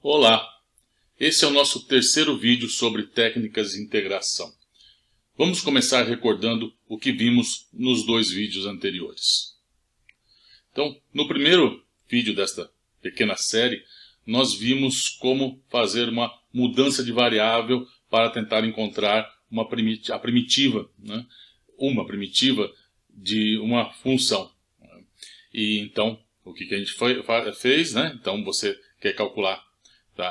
Olá, esse é o nosso terceiro vídeo sobre técnicas de integração. Vamos começar recordando o que vimos nos dois vídeos anteriores. Então, no primeiro vídeo desta pequena série, nós vimos como fazer uma mudança de variável para tentar encontrar a primitiva, uma primitiva de uma função. E então, o que a gente fez, Então, você quer calcular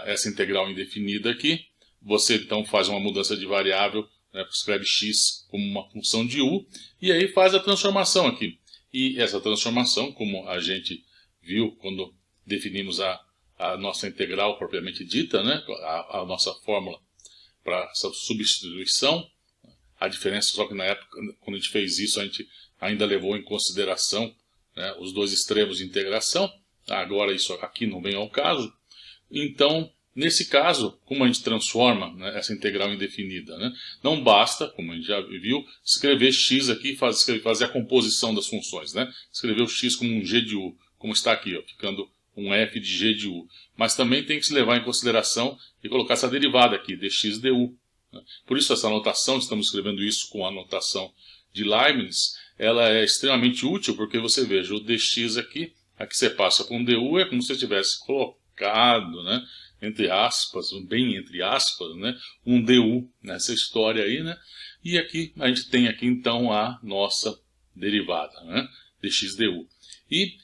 essa integral indefinida aqui, você então faz uma mudança de variável, escreve x como uma função de u, e aí faz a transformação aqui. E essa transformação, como a gente viu quando definimos a nossa integral propriamente dita, a nossa fórmula para essa substituição, a diferença só que na época, quando a gente fez isso, a gente ainda levou em consideração os dois extremos de integração. Agora isso aqui não vem ao caso. Então, nesse caso, como a gente transforma essa integral indefinida? Não basta, como a gente já viu, escrever x aqui e fazer a composição das funções. Escrever o x como um g de u, como está aqui, ficando um f de g de u. Mas também tem que se levar em consideração e colocar essa derivada aqui, dx du. Por isso essa notação, estamos escrevendo isso com a notação de Leibniz, ela é extremamente útil, porque você veja, o dx aqui você passa com du, é como se você tivesse colocado, entre aspas, bem entre aspas, um du nessa história aí, E aqui a gente tem aqui então a nossa derivada, dx du. E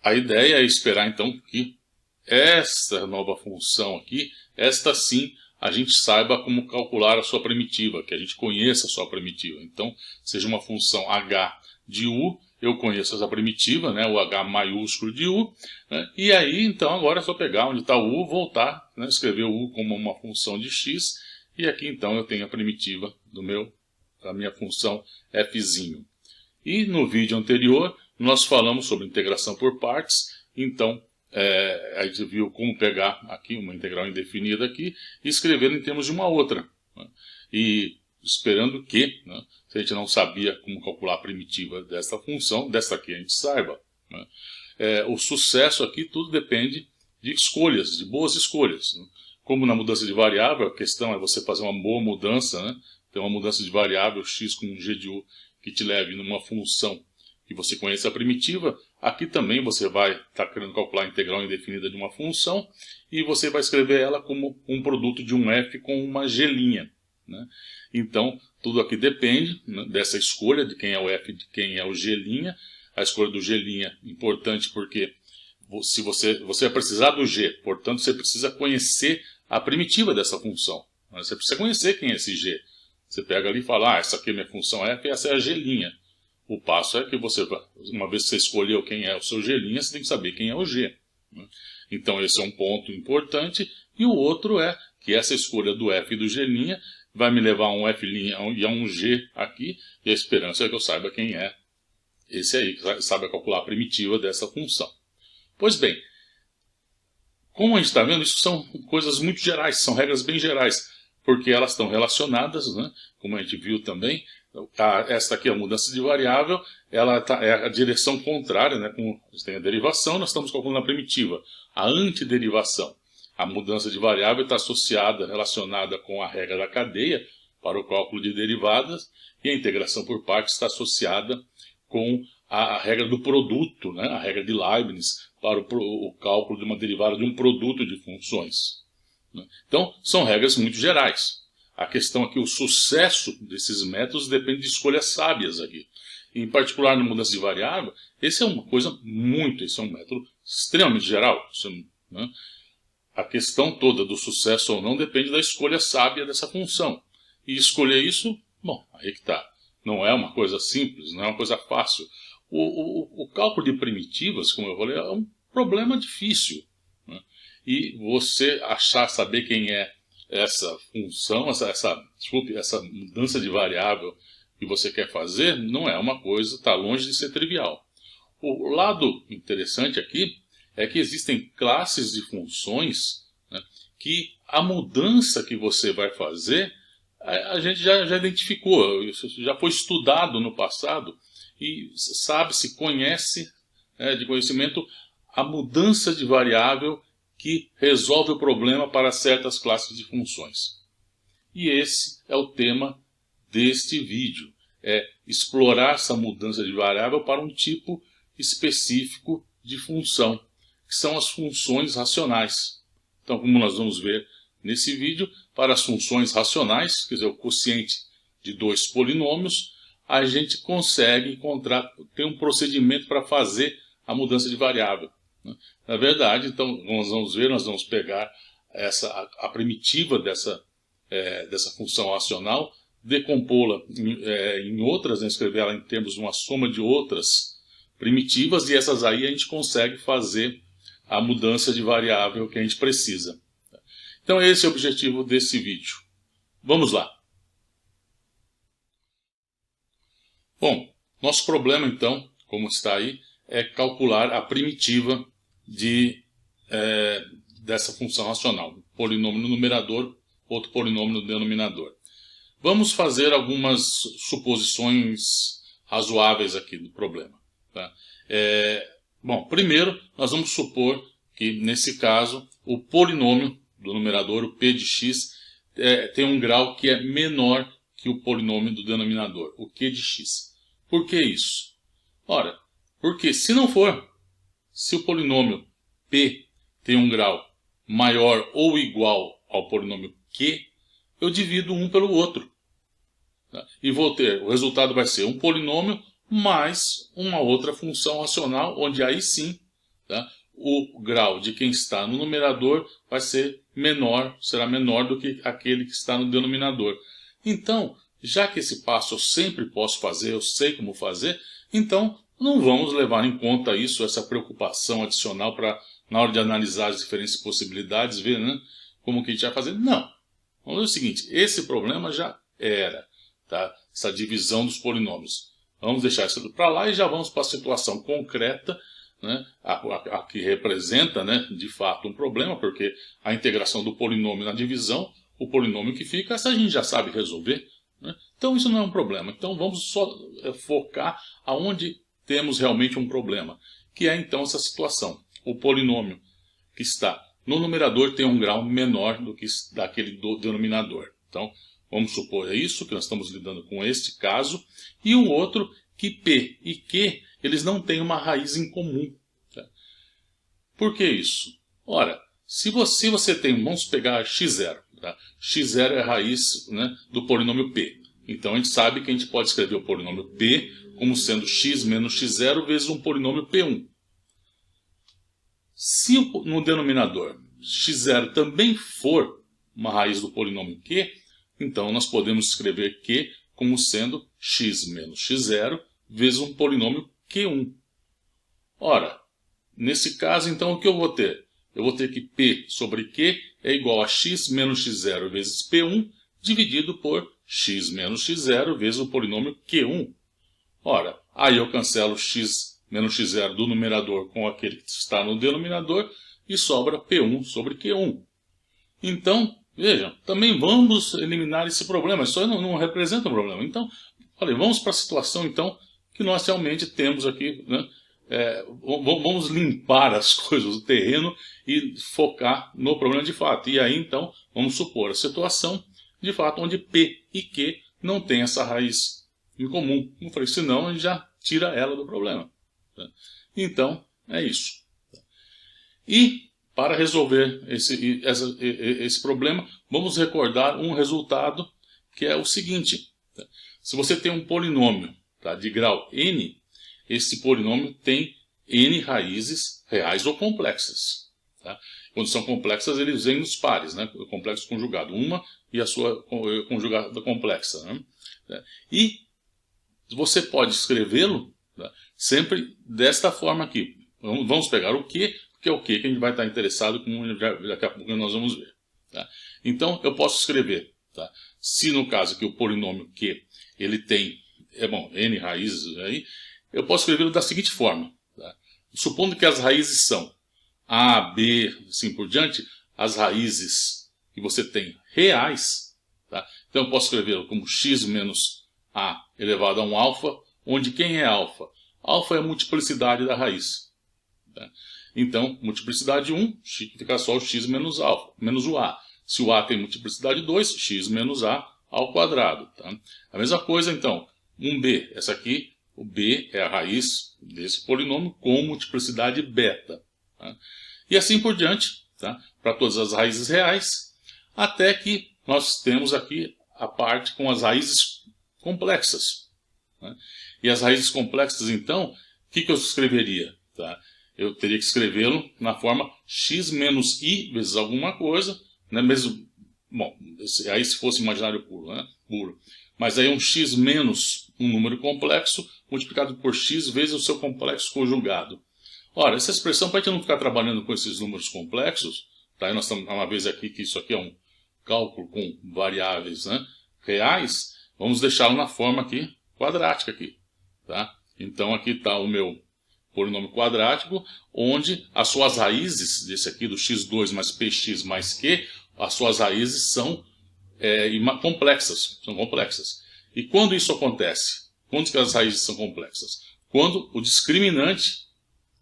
a ideia é esperar então que essa nova função aqui, esta sim, a gente saiba como calcular a sua primitiva, que a gente conheça a sua primitiva. Então, seja uma função h de u, eu conheço essa primitiva, o h maiúsculo de u, e aí então agora é só pegar onde está o u, voltar, escrever o u como uma função de x, e aqui então eu tenho a primitiva da minha função fzinho. E no vídeo anterior nós falamos sobre integração por partes, então a gente viu como pegar aqui uma integral indefinida aqui e escrever em termos de uma outra. E esperando que, se a gente não sabia como calcular a primitiva desta função, desta aqui a gente saiba. O sucesso aqui tudo depende de escolhas, de boas escolhas. Como na mudança de variável, a questão é você fazer uma boa mudança, ter uma mudança de variável x com um g de u que te leve numa função que você conheça a primitiva. Aqui também você vai estar querendo calcular a integral indefinida de uma função e você vai escrever ela como um produto de um f com uma g'. Então, tudo aqui depende dessa escolha de quem é o f e de quem é o g'. A escolha do g' é importante porque se você vai precisar do g, portanto você precisa conhecer a primitiva dessa função. Você precisa conhecer quem é esse g. Você pega ali e fala, essa aqui é minha função f e essa é a g'. O passo é que uma vez que você escolheu quem é o seu g', você tem que saber quem é o g. Então esse é um ponto importante. E o outro é que essa escolha do f e do g' vai me levar a um f' e a um g aqui. E a esperança é que eu saiba quem é esse aí, que sabe calcular a primitiva dessa função. Pois bem, como a gente está vendo, isso são coisas muito gerais, são regras bem gerais, porque elas estão relacionadas, como a gente viu também. Esta aqui é a mudança de variável, ela é a direção contrária, como tem a derivação, nós estamos calculando a primitiva. A antiderivação, a mudança de variável está associada, relacionada com a regra da cadeia para o cálculo de derivadas, e a integração por partes está associada com a regra do produto, a regra de Leibniz, para o cálculo de uma derivada de um produto de funções. Então, são regras muito gerais. A questão aqui, o sucesso desses métodos depende de escolhas sábias aqui. Em particular, na mudança de variável, esse é um método extremamente geral. A questão toda do sucesso ou não depende da escolha sábia dessa função. E escolher isso, aí que está. Não é uma coisa simples, não é uma coisa fácil. O cálculo de primitivas, como eu falei, é um problema difícil. E você saber quem é essa função, essa mudança de variável que você quer fazer, não é uma coisa, está longe de ser trivial. O lado interessante aqui é que existem classes de funções que a mudança que você vai fazer, a gente já identificou, isso já foi estudado no passado, e sabe-se, conhece de conhecimento a mudança de variável que resolve o problema para certas classes de funções. E esse é o tema deste vídeo, é explorar essa mudança de variável para um tipo específico de função, que são as funções racionais. Então, como nós vamos ver nesse vídeo, para as funções racionais, quer dizer, o quociente de dois polinômios, a gente consegue ter um procedimento para fazer a mudança de variável. Na verdade, então, nós vamos pegar a primitiva dessa função racional, decompô-la em outras, escrever ela em termos de uma soma de outras primitivas, e essas aí a gente consegue fazer a mudança de variável que a gente precisa. Então esse é o objetivo desse vídeo. Vamos lá. Bom, nosso problema então, como está aí, é calcular a primitiva dessa função racional. Um polinômio no numerador, outro polinômio no denominador. Vamos fazer algumas suposições razoáveis aqui do problema. Tá? Bom, primeiro nós vamos supor que nesse caso o polinômio do numerador, o p de x, tem um grau que é menor que o polinômio do denominador, o q de x. Por que isso? Ora, porque se não for, se o polinômio p tem um grau maior ou igual ao polinômio q, eu divido um pelo outro. Tá? E o resultado vai ser um polinômio mais uma outra função racional, onde aí sim, tá, o grau de quem está no numerador será menor do que aquele que está no denominador. Então, já que esse passo eu sempre posso fazer, eu sei como fazer, então não vamos levar em conta essa preocupação adicional para, na hora de analisar as diferentes possibilidades, ver, né, como que a gente vai fazer. Não. Vamos ver o seguinte, esse problema já era, tá, essa divisão dos polinômios. Vamos deixar isso para lá e já vamos para a situação concreta, né, a que representa, né, de fato um problema, porque a integração do polinômio na divisão, o polinômio que fica, essa a gente já sabe resolver. Né? Então isso não é um problema. Então vamos só focar aonde temos realmente um problema, que é então essa situação. O polinômio que está no numerador tem um grau menor do que daquele do denominador. Então vamos supor isso, que nós estamos lidando com este caso, e um outro que p e q eles não têm uma raiz em comum. Tá? Por que isso? Ora, se você tem, vamos pegar x0. Tá? x0 é a raiz, né, do polinômio p. Então a gente sabe que a gente pode escrever o polinômio p como sendo x menos x0 vezes um polinômio p1. Se no denominador x0 também for uma raiz do polinômio q, então nós podemos escrever q como sendo x menos x0 vezes um polinômio q1. Ora, nesse caso, então, o que eu vou ter? Eu vou ter que p sobre q é igual a x menos x0 vezes p1 dividido por x menos x0 vezes o polinômio q1. Ora, aí eu cancelo x menos x0 do numerador com aquele que está no denominador e sobra p1 sobre q1. Então, vejam, também vamos eliminar esse problema. Isso não representa um problema. Então, vamos para a situação, então, que nós realmente temos aqui, né? Vamos limpar as coisas do terreno e focar no problema de fato. E aí, então, vamos supor a situação, de fato, onde P e Q não tem essa raiz em comum. Como eu falei, senão a gente já tira ela do problema. Tá? Então, é isso. E, para resolver esse problema, vamos recordar um resultado que é o seguinte. Tá? Se você tem um polinômio, tá, de grau n, esse polinômio tem n raízes reais ou complexas. Tá? Quando são complexas, eles vêm nos pares, né? O complexo conjugado, uma e a sua conjugada complexa. Né? E você pode escrevê-lo, tá, sempre desta forma aqui. Vamos pegar o Q, que é o Q que a gente vai estar interessado, como daqui a pouco nós vamos ver. Tá? Então, eu posso escrever, tá? Se no caso aqui o polinômio Q ele tem n raízes, aí, eu posso escrevê-lo da seguinte forma. Tá? Supondo que as raízes são A, B, assim por diante, as raízes que você tem reais, tá? Então eu posso escrevê-lo como x menos A elevado a um alfa, onde quem é alfa? Alfa é a multiplicidade da raiz. Tá? Então, multiplicidade 1, fica só o x menos o a. Se o a tem multiplicidade 2, x menos a ao quadrado. Tá? A mesma coisa, então, 1b. Essa aqui, o b é a raiz desse polinômio com multiplicidade beta. Tá? E assim por diante, tá? Para todas as raízes reais, até que nós temos aqui a parte com as raízes complexas. Tá? E as raízes complexas, então, o que eu escreveria? Tá? Eu teria que escrevê-lo na forma x menos i vezes alguma coisa, né? Mesmo, bom, aí se fosse imaginário puro, né? Puro. Mas aí um x menos um número complexo multiplicado por x vezes o seu complexo conjugado. Ora, essa expressão, para a gente não ficar trabalhando com esses números complexos, tá? Nós estamos uma vez aqui que isso aqui é um cálculo com variáveis, né, reais, vamos deixá-lo na forma aqui quadrática aqui, tá? Então aqui está o meu polinômio quadrático, onde as suas raízes desse aqui do x2 mais px mais q, as suas raízes são complexas, E quando isso acontece? Quando que as raízes são complexas? Quando o discriminante,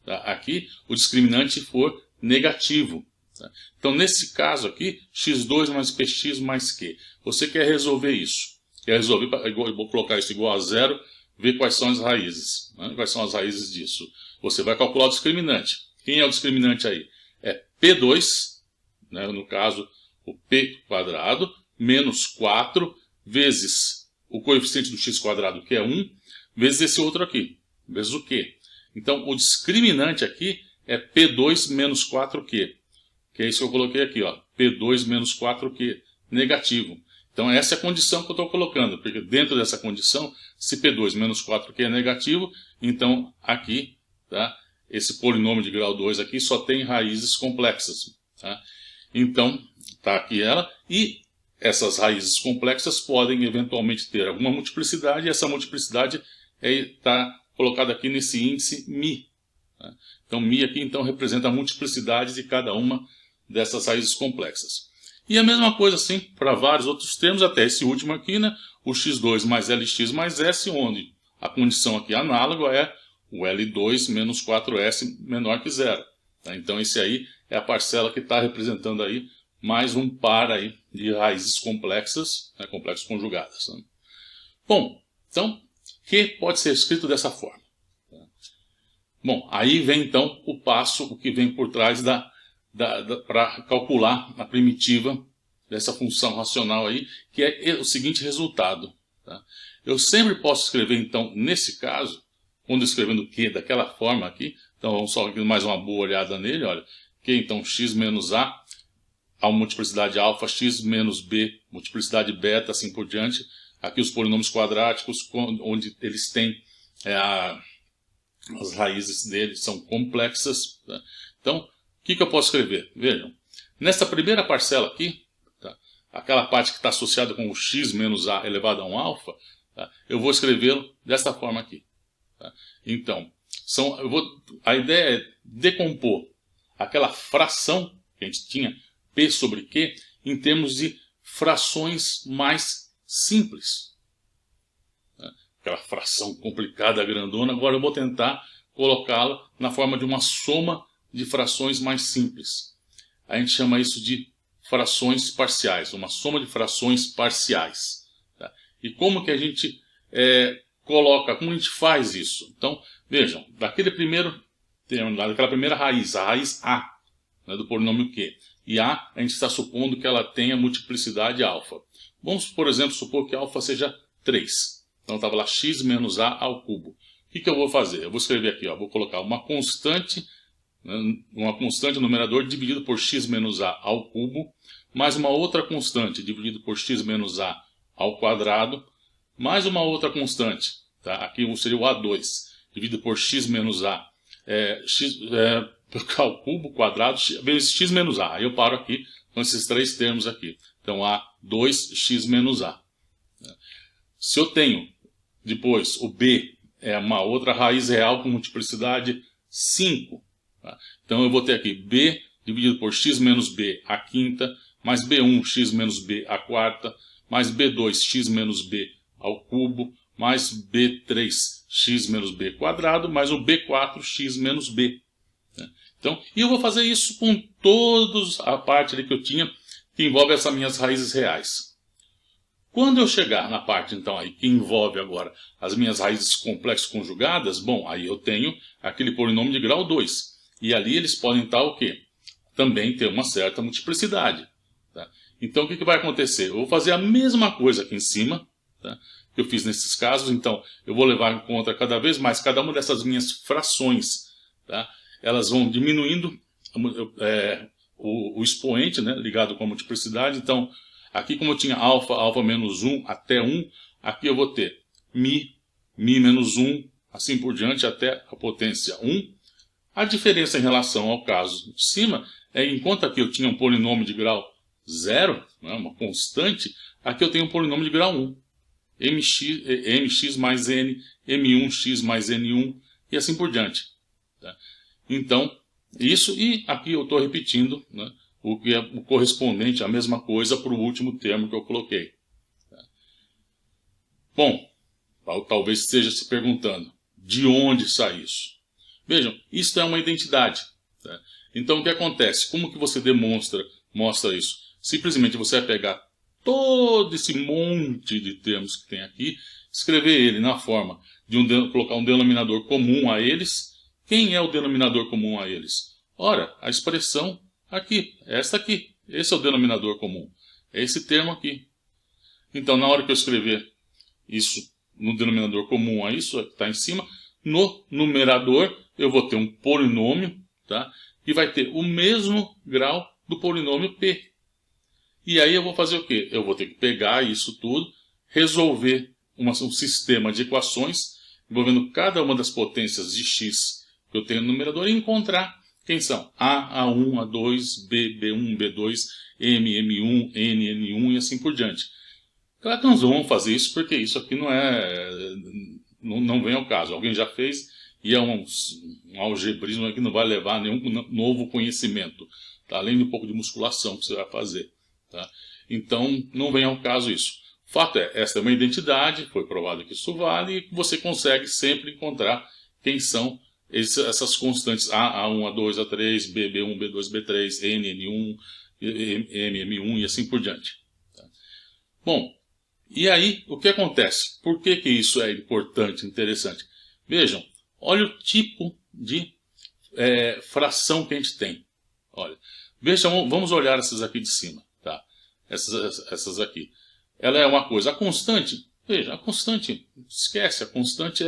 tá, aqui, o discriminante for negativo. Tá? Então, nesse caso aqui, x2 mais px mais q. Você quer resolver isso. Quer resolver, eu vou colocar isso igual a zero, ver quais são as raízes. Né? Quais são as raízes disso? Você vai calcular o discriminante. Quem é o discriminante aí? É P2, né, no caso, o P quadrado, menos 4, vezes o coeficiente do x quadrado, que é 1, vezes esse outro aqui, vezes o Q. Então, o discriminante aqui é P2 menos 4Q. Que é isso que eu coloquei aqui, ó, P2 menos 4Q, negativo. Então, essa é a condição que eu estou colocando, porque dentro dessa condição, se P2 menos 4Q é negativo, então aqui, tá, esse polinômio de grau 2 aqui só tem raízes complexas. Tá? Então, está aqui ela, e essas raízes complexas podem eventualmente ter alguma multiplicidade, e essa multiplicidade está colocada aqui nesse índice μ. Tá? Então, μ aqui então representa a multiplicidade de cada uma dessas raízes complexas. E a mesma coisa assim para vários outros termos, até esse último aqui, né? O x2 mais lx mais s, onde a condição aqui análoga é o L2 menos 4S menor que zero. Tá? Então, esse aí é a parcela que está representando aí mais um par aí de raízes complexas, né? Complexas conjugadas. Né? Bom, então, Q pode ser escrito dessa forma. Tá? Bom, aí vem então o passo, o que vem por trás para calcular a primitiva dessa função racional aí, que é o seguinte resultado. Tá? Eu sempre posso escrever, então, nesse caso, quando escrevendo Q daquela forma aqui, então vamos só aqui mais uma boa olhada nele, olha, Q então x menos a multiplicidade alfa, x menos b, multiplicidade beta, assim por diante, aqui os polinômios quadráticos, onde eles têm as raízes deles são complexas. Tá? Então, o que eu posso escrever? Vejam, nessa primeira parcela aqui, tá, aquela parte que está associada com o x menos a elevado a 1 alfa, tá, eu vou escrevê-lo dessa forma aqui. Tá? Então, a ideia é decompor aquela fração que a gente tinha, P sobre Q, em termos de frações mais simples. Tá? Aquela fração complicada, grandona, agora eu vou tentar colocá-la na forma de uma soma de frações mais simples. A gente chama isso de frações parciais, uma soma de frações parciais. Tá? E como que a gente coloca, como a gente faz isso? Então, vejam, daquele primeiro termo, daquela primeira raiz, a raiz A, né, do polinômio Q. E A gente está supondo que ela tenha multiplicidade alfa. Vamos, por exemplo, supor que alfa seja 3. Então estava lá x menos a ao cubo. O que eu vou fazer? Eu vou escrever aqui, ó, vou colocar uma constante no numerador dividido por x menos a ao cubo, mais uma outra constante dividido por x menos a ao quadrado, mais uma outra constante, tá? Aqui seria o A2, dividido por x menos a ao cubo, quadrado, vezes x menos a. Aí eu paro aqui com esses três termos aqui. Então, A2x menos a. Se eu tenho depois o b, é uma outra raiz real com multiplicidade 5. Tá? Então, eu vou ter aqui b dividido por x menos b a quinta, mais b1 x menos b a quarta, mais b2 x menos b ao cubo, mais b3 x menos b quadrado, mais o b4 x menos b. Então, e eu vou fazer isso com toda a parte ali que eu tinha, que envolve essas minhas raízes reais. Quando eu chegar na parte, então, aí, que envolve agora as minhas raízes complexas conjugadas, bom, aí eu tenho aquele polinômio de grau 2. E ali eles podem estar o quê? Também ter uma certa multiplicidade. Tá? Então, o que vai acontecer? Eu vou fazer a mesma coisa aqui em cima, tá? Que eu fiz nesses casos. Então, eu vou levar em conta cada vez mais cada uma dessas minhas frações. Tá? Elas vão diminuindo o expoente, né, ligado com a multiplicidade. Então, aqui como eu tinha alfa menos 1 até 1, aqui eu vou ter mi menos 1, assim por diante até a potência 1. A diferença em relação ao caso de cima é, enquanto aqui eu tinha um polinômio de grau 0, né, uma constante, aqui eu tenho um polinômio de grau 1. mx mais n, m1x mais n1 e assim por diante. Tá? Então, isso, e aqui eu estou repetindo, né, o que é o correspondente à mesma coisa para o último termo que eu coloquei. Tá? Bom, talvez esteja se perguntando, de onde sai isso? Vejam, isso é uma identidade. Tá? Então, o que acontece? Como que você mostra isso? Simplesmente você vai pegar todo esse monte de termos que tem aqui, escrever ele na forma de colocar um denominador comum a eles. Quem é o denominador comum a eles? Ora, a expressão aqui, esta aqui. Esse é o denominador comum. É esse termo aqui. Então, na hora que eu escrever isso no denominador comum a isso, que está em cima, no numerador eu vou ter um polinômio, tá? Que vai ter o mesmo grau do polinômio P. E aí eu vou fazer o quê? Eu vou ter que pegar isso tudo, resolver um sistema de equações, envolvendo cada uma das potências de x que eu tenho no numerador, e encontrar quem são A, A1, A2, B, B1, B2, M, M1, N, N1 e assim por diante. Claro que nós vamos fazer isso porque isso aqui não vem ao caso. Alguém já fez e é um algebrismo que não vai levar a nenhum novo conhecimento, tá? Além de um pouco de musculação que você vai fazer. Tá? Então, não vem ao caso isso. O fato é, esta é uma identidade, foi provado que isso vale, e você consegue sempre encontrar quem são essas constantes A, A1, A2, A3, B, B1, B2, B3, N, N1, M, M1 e assim por diante. Tá? Bom, e aí, o que acontece? Por que isso é importante, interessante? Vejam, olha o tipo de fração que a gente tem. Olha, vejam, vamos olhar essas aqui de cima. Tá? Essas aqui. Ela é uma coisa. A constante, veja, a constante, esquece, a constante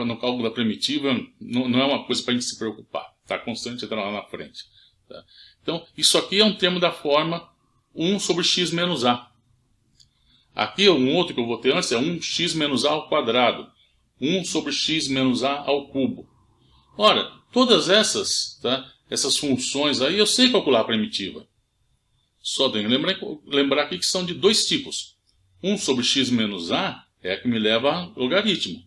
no cálculo da primitiva, não é uma coisa para a gente se preocupar. Tá? A constante está lá na frente. Tá? Então, isso aqui é um termo da forma 1 sobre x menos a. Aqui, um outro que eu vou ter antes é 1x menos a ao quadrado. 1 sobre x menos a ao cubo. Ora, todas essas, tá? Essas funções aí, eu sei calcular a primitiva. Só tenho que lembrar aqui que são de dois tipos. 1 sobre x menos a é a que me leva a logaritmo.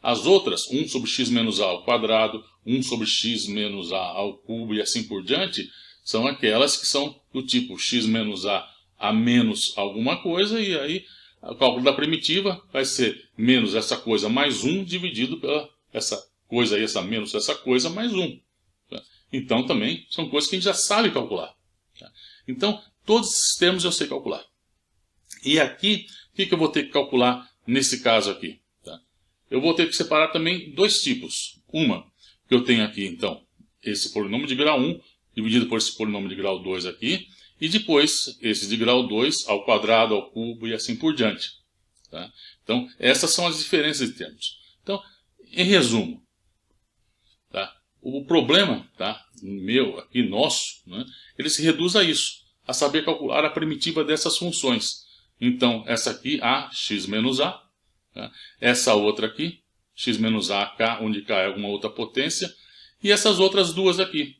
As outras, 1 sobre x menos a ao quadrado, 1 sobre x menos a ao cubo e assim por diante, são aquelas que são do tipo x menos a menos alguma coisa, e aí o cálculo da primitiva vai ser menos essa coisa mais 1 dividido pela essa coisa aí, essa menos essa coisa mais 1. Tá? Então também são coisas que a gente já sabe calcular. Tá? Então todos esses termos eu sei calcular. E aqui, o que eu vou ter que calcular nesse caso aqui? Tá? Eu vou ter que separar também dois tipos. Uma, que eu tenho aqui então esse polinômio de grau 1 dividido por esse polinômio de grau 2 aqui, e depois esse de grau 2 ao quadrado, ao cubo e assim por diante. Tá? Então, essas são as diferenças de termos. Então, em resumo, tá? O problema, tá? Meu, aqui nosso, né? Ele se reduz a isso, a saber calcular a primitiva dessas funções. Então, essa aqui, a, x menos a. Tá? Essa outra aqui, x menos a, k, onde k é alguma outra potência. E essas outras duas aqui.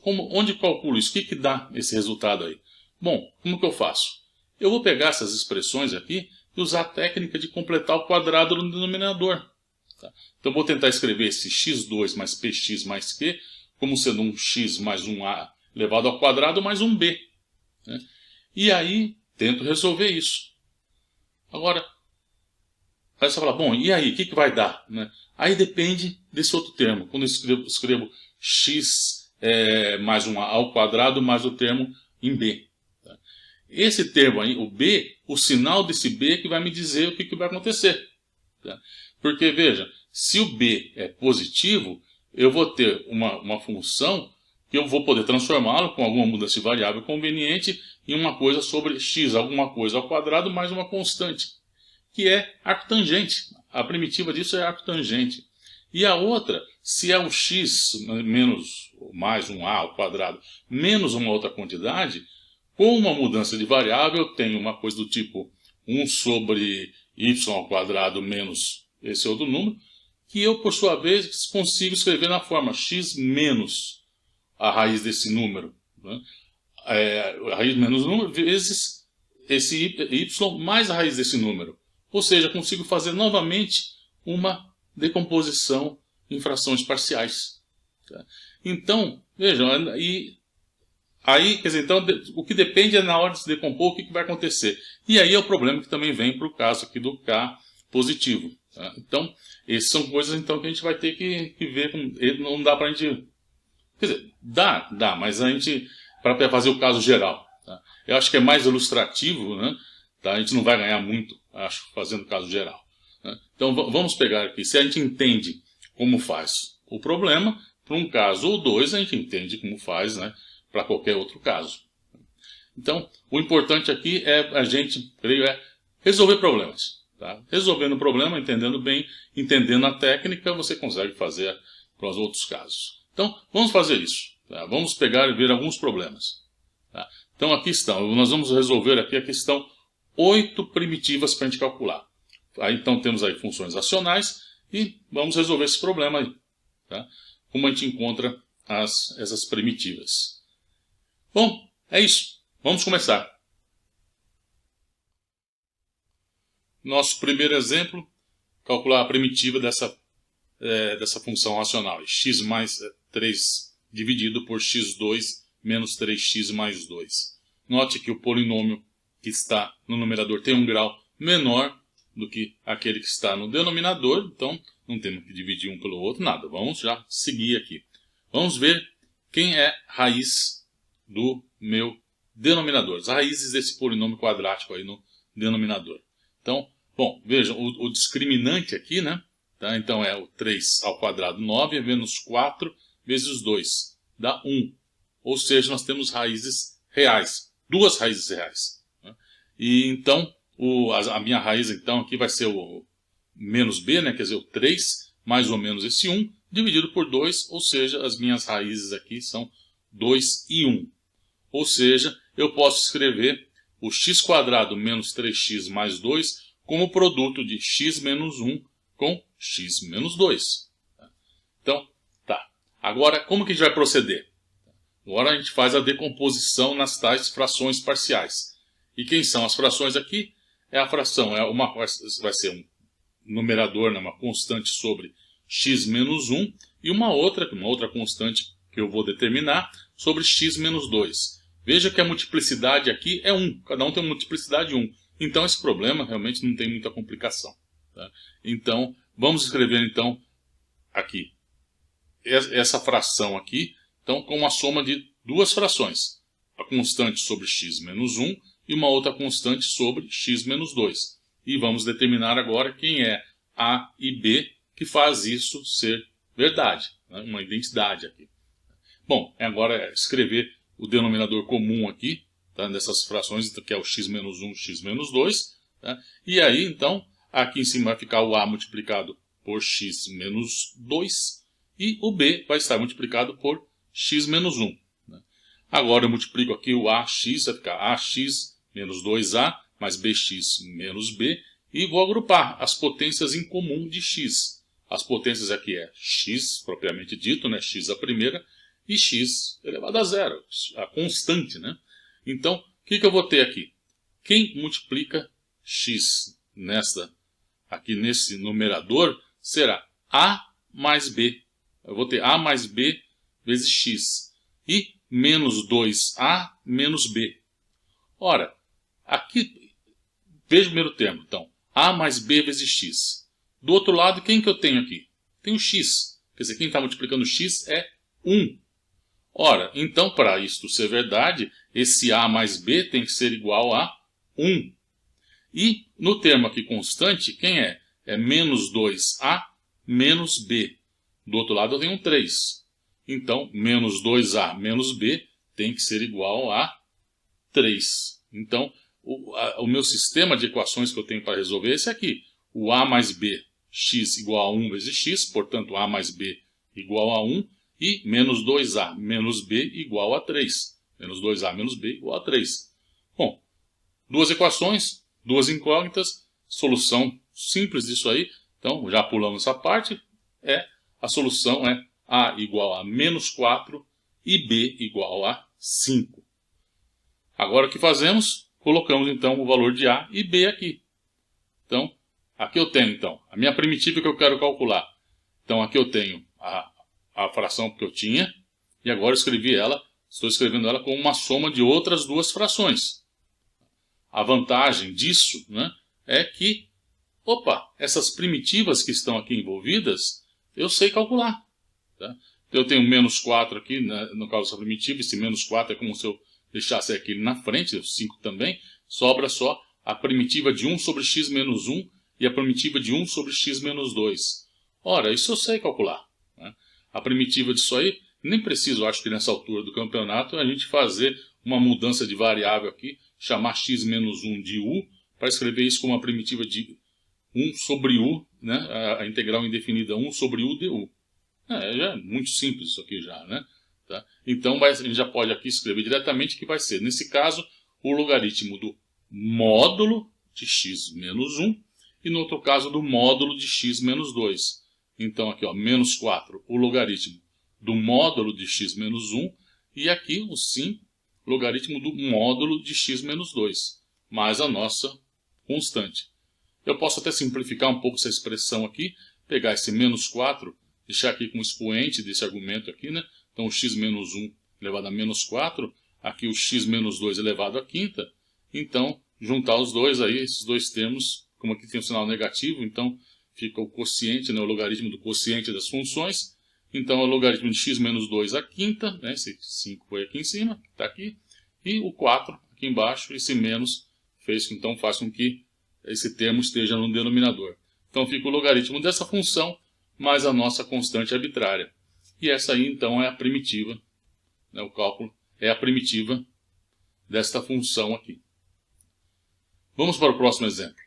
Onde calculo isso? O que dá esse resultado aí? Bom, como que eu faço? Eu vou pegar essas expressões aqui e usar a técnica de completar o quadrado no denominador. Tá? Então, eu vou tentar escrever esse x2 mais px mais q como sendo um x mais um a elevado ao quadrado mais um b. Né? E aí, tento resolver isso. Agora, aí você fala, bom, e aí, o que vai dar? Né? Aí depende desse outro termo. Quando eu escrevo x mais 1a ao quadrado mais o termo em b. Tá? Esse termo aí, o b, o sinal desse b que vai me dizer o que vai acontecer. Tá? Porque, veja, se o b é positivo, eu vou ter uma função que eu vou poder transformá-lo com alguma mudança de variável conveniente em uma coisa sobre x, alguma coisa ao quadrado mais uma constante, que é arctangente. A primitiva disso é arctangente. E a outra, se é um x menos mais um a ao quadrado menos uma outra quantidade, com uma mudança de variável eu tenho uma coisa do tipo 1 sobre y ao quadrado menos esse outro número, que eu, por sua vez, consigo escrever na forma x menos a raiz desse número. Né? A raiz menos número vezes esse y mais a raiz desse número. Ou seja, consigo fazer novamente uma decomposição em frações parciais. Tá? Então, vejam, aí, quer dizer, então, o que depende é na hora de se decompor o que vai acontecer. E aí é o problema que também vem para o caso aqui do K positivo. Tá? Então, essas são coisas então, que a gente vai ter que ver. Não dá para a gente... Quer dizer, dá, mas a gente... Para fazer o caso geral. Tá? Eu acho que é mais ilustrativo, né? Tá? A gente não vai ganhar muito, acho, fazendo o caso geral. Né? Então, vamos pegar aqui. Se a gente entende como faz o problema, para um caso ou dois, a gente entende como faz, né, para qualquer outro caso. Então, o importante aqui é a gente, creio, resolver problemas. Tá? Resolvendo o problema, entendendo bem, entendendo a técnica, você consegue fazer para os outros casos. Então, vamos fazer isso. Tá? Vamos pegar e ver alguns problemas. Tá? Então, aqui estão. Nós vamos resolver aqui a questão 8 primitivas para a gente calcular. Aí, então, temos aí funções racionais e vamos resolver esse problema aí. Tá? Como a gente encontra essas primitivas. Bom, é isso. Vamos começar. Nosso primeiro exemplo, calcular a primitiva dessa função racional. X mais 3 dividido por x2 menos 3x mais 2. Note que o polinômio que está no numerador tem um grau menor do que aquele que está no denominador, então não temos que dividir um pelo outro, nada. Vamos já seguir aqui. Vamos ver quem é raiz do meu denominador, as raízes desse polinômio quadrático aí no denominador. Então, bom, vejam, o discriminante aqui, né? Tá? Então é o 3 ao quadrado 9 menos 4 vezes 2, dá 1. Ou seja, nós temos raízes reais, duas raízes reais. Né? E então, a minha raiz então aqui vai ser o menos b, né? Quer dizer, o 3 mais ou menos esse 1, dividido por 2, ou seja, as minhas raízes aqui são 2 e 1. Ou seja, eu posso escrever o x² menos 3x mais 2 como produto de x menos 1 com x menos 2. Então, tá. Agora, como que a gente vai proceder? Agora a gente faz a decomposição nas tais frações parciais. E quem são as frações aqui? A fração vai ser um numerador, né, uma constante sobre x menos 1 e uma outra constante que eu vou determinar sobre x menos 2. Veja que a multiplicidade aqui é 1. Cada um tem uma multiplicidade 1. Então esse problema realmente não tem muita complicação. Tá? Então, vamos escrever então aqui essa fração aqui, então com uma soma de duas frações. A constante sobre x menos 1 e uma outra constante sobre x menos 2. E vamos determinar agora quem é A e B que faz isso ser verdade. Né? Uma identidade aqui. Bom, agora escrever o denominador comum aqui, tá? Dessas frações, que é o x menos 1, x menos 2. Tá? E aí, então, aqui em cima vai ficar o A multiplicado por x menos 2. E o B vai estar multiplicado por x menos 1. Né? Agora eu multiplico aqui o AX, vai ficar AX menos 2A mais BX menos B. E vou agrupar as potências em comum de x. As potências aqui é x, propriamente dito, né? X a primeira, e x elevado a zero, a constante, né? Então, o que eu vou ter aqui? Quem multiplica x aqui nesse numerador será A mais B. Eu vou ter A mais B vezes x. E menos 2A menos B. Ora, aqui, veja o primeiro termo, então. A mais B vezes x. Do outro lado, quem que eu tenho aqui? Tenho x. Quer dizer, quem está multiplicando x é 1. Ora, então para isto ser verdade, esse A mais B tem que ser igual a 1. E no termo aqui constante, quem é? É menos 2A menos B. Do outro lado eu tenho um 3. Então, menos 2A menos B tem que ser igual a 3. Então, o meu sistema de equações que eu tenho para resolver é esse aqui. O A mais B, x igual a 1 vezes x, portanto, A mais B igual a 1. E menos 2A menos B igual a 3. Menos 2A menos B igual a 3. Bom, duas equações, duas incógnitas, solução simples disso aí. Então, já pulamos essa parte. A solução é A igual a menos 4 e B igual a 5. Agora o que fazemos? Colocamos então o valor de A e B aqui. Então, aqui eu tenho então a minha primitiva que eu quero calcular. Então aqui eu tenho a fração que eu tinha, e agora eu escrevi ela, estou escrevendo ela como uma soma de outras duas frações. A vantagem disso, né, é que, essas primitivas que estão aqui envolvidas, eu sei calcular. Tá? Eu tenho menos 4 aqui, né, no caso dessa primitiva, esse menos 4 é como se eu deixasse aquele na frente, 5 também, sobra só a primitiva de 1 sobre x menos 1 e a primitiva de 1 sobre x menos 2. Ora, isso eu sei calcular. Né? A primitiva disso aí, nem preciso, acho que nessa altura do campeonato, a gente fazer uma mudança de variável aqui, chamar x menos 1 de u, para escrever isso como uma primitiva de 1 sobre u, né? A integral indefinida 1 sobre u du. Já é muito simples isso aqui já, né? Tá? Então a gente já pode aqui escrever diretamente que vai ser, nesse caso, o logaritmo do módulo de x menos 1 e no outro caso do módulo de x menos 2. Então aqui, menos 4, o logaritmo do módulo de x menos 1 e aqui o 5, logaritmo do módulo de x menos 2, mais a nossa constante. Eu posso até simplificar um pouco essa expressão aqui, pegar esse menos 4, deixar aqui com o expoente desse argumento aqui, né? Então o x menos 1 elevado a menos 4, aqui o x menos 2 elevado a quinta. Então, juntar os dois aí, esses dois termos, como aqui tem um sinal negativo, então fica o quociente, né, o logaritmo do quociente das funções. Então é o logaritmo de x menos 2 à quinta, né, esse 5 foi aqui em cima, está aqui, e o 4 aqui embaixo, esse menos então faz com que esse termo esteja no denominador. Então fica o logaritmo dessa função mais a nossa constante arbitrária. E essa aí então é a primitiva, né, o cálculo é a primitiva desta função aqui. Vamos para o próximo exemplo.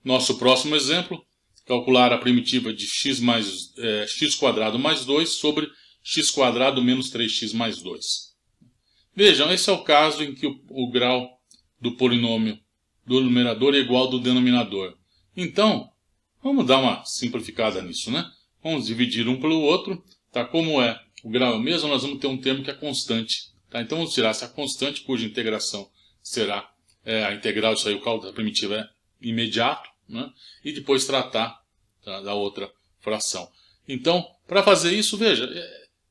Nosso próximo exemplo, calcular a primitiva de x quadrado mais 2 sobre x quadrado menos 3x mais 2. Vejam, esse é o caso em que o grau do polinômio do numerador é igual ao do denominador. Então, vamos dar uma simplificada nisso, né? Vamos dividir um pelo outro. Tá? Como o grau é o mesmo, nós vamos ter um termo que é constante. Tá? Então, vamos tirar essa constante, cuja integração será a integral, isso aí, o cálculo da primitiva é imediato, né? E depois tratar da outra fração. Então, para fazer isso, veja,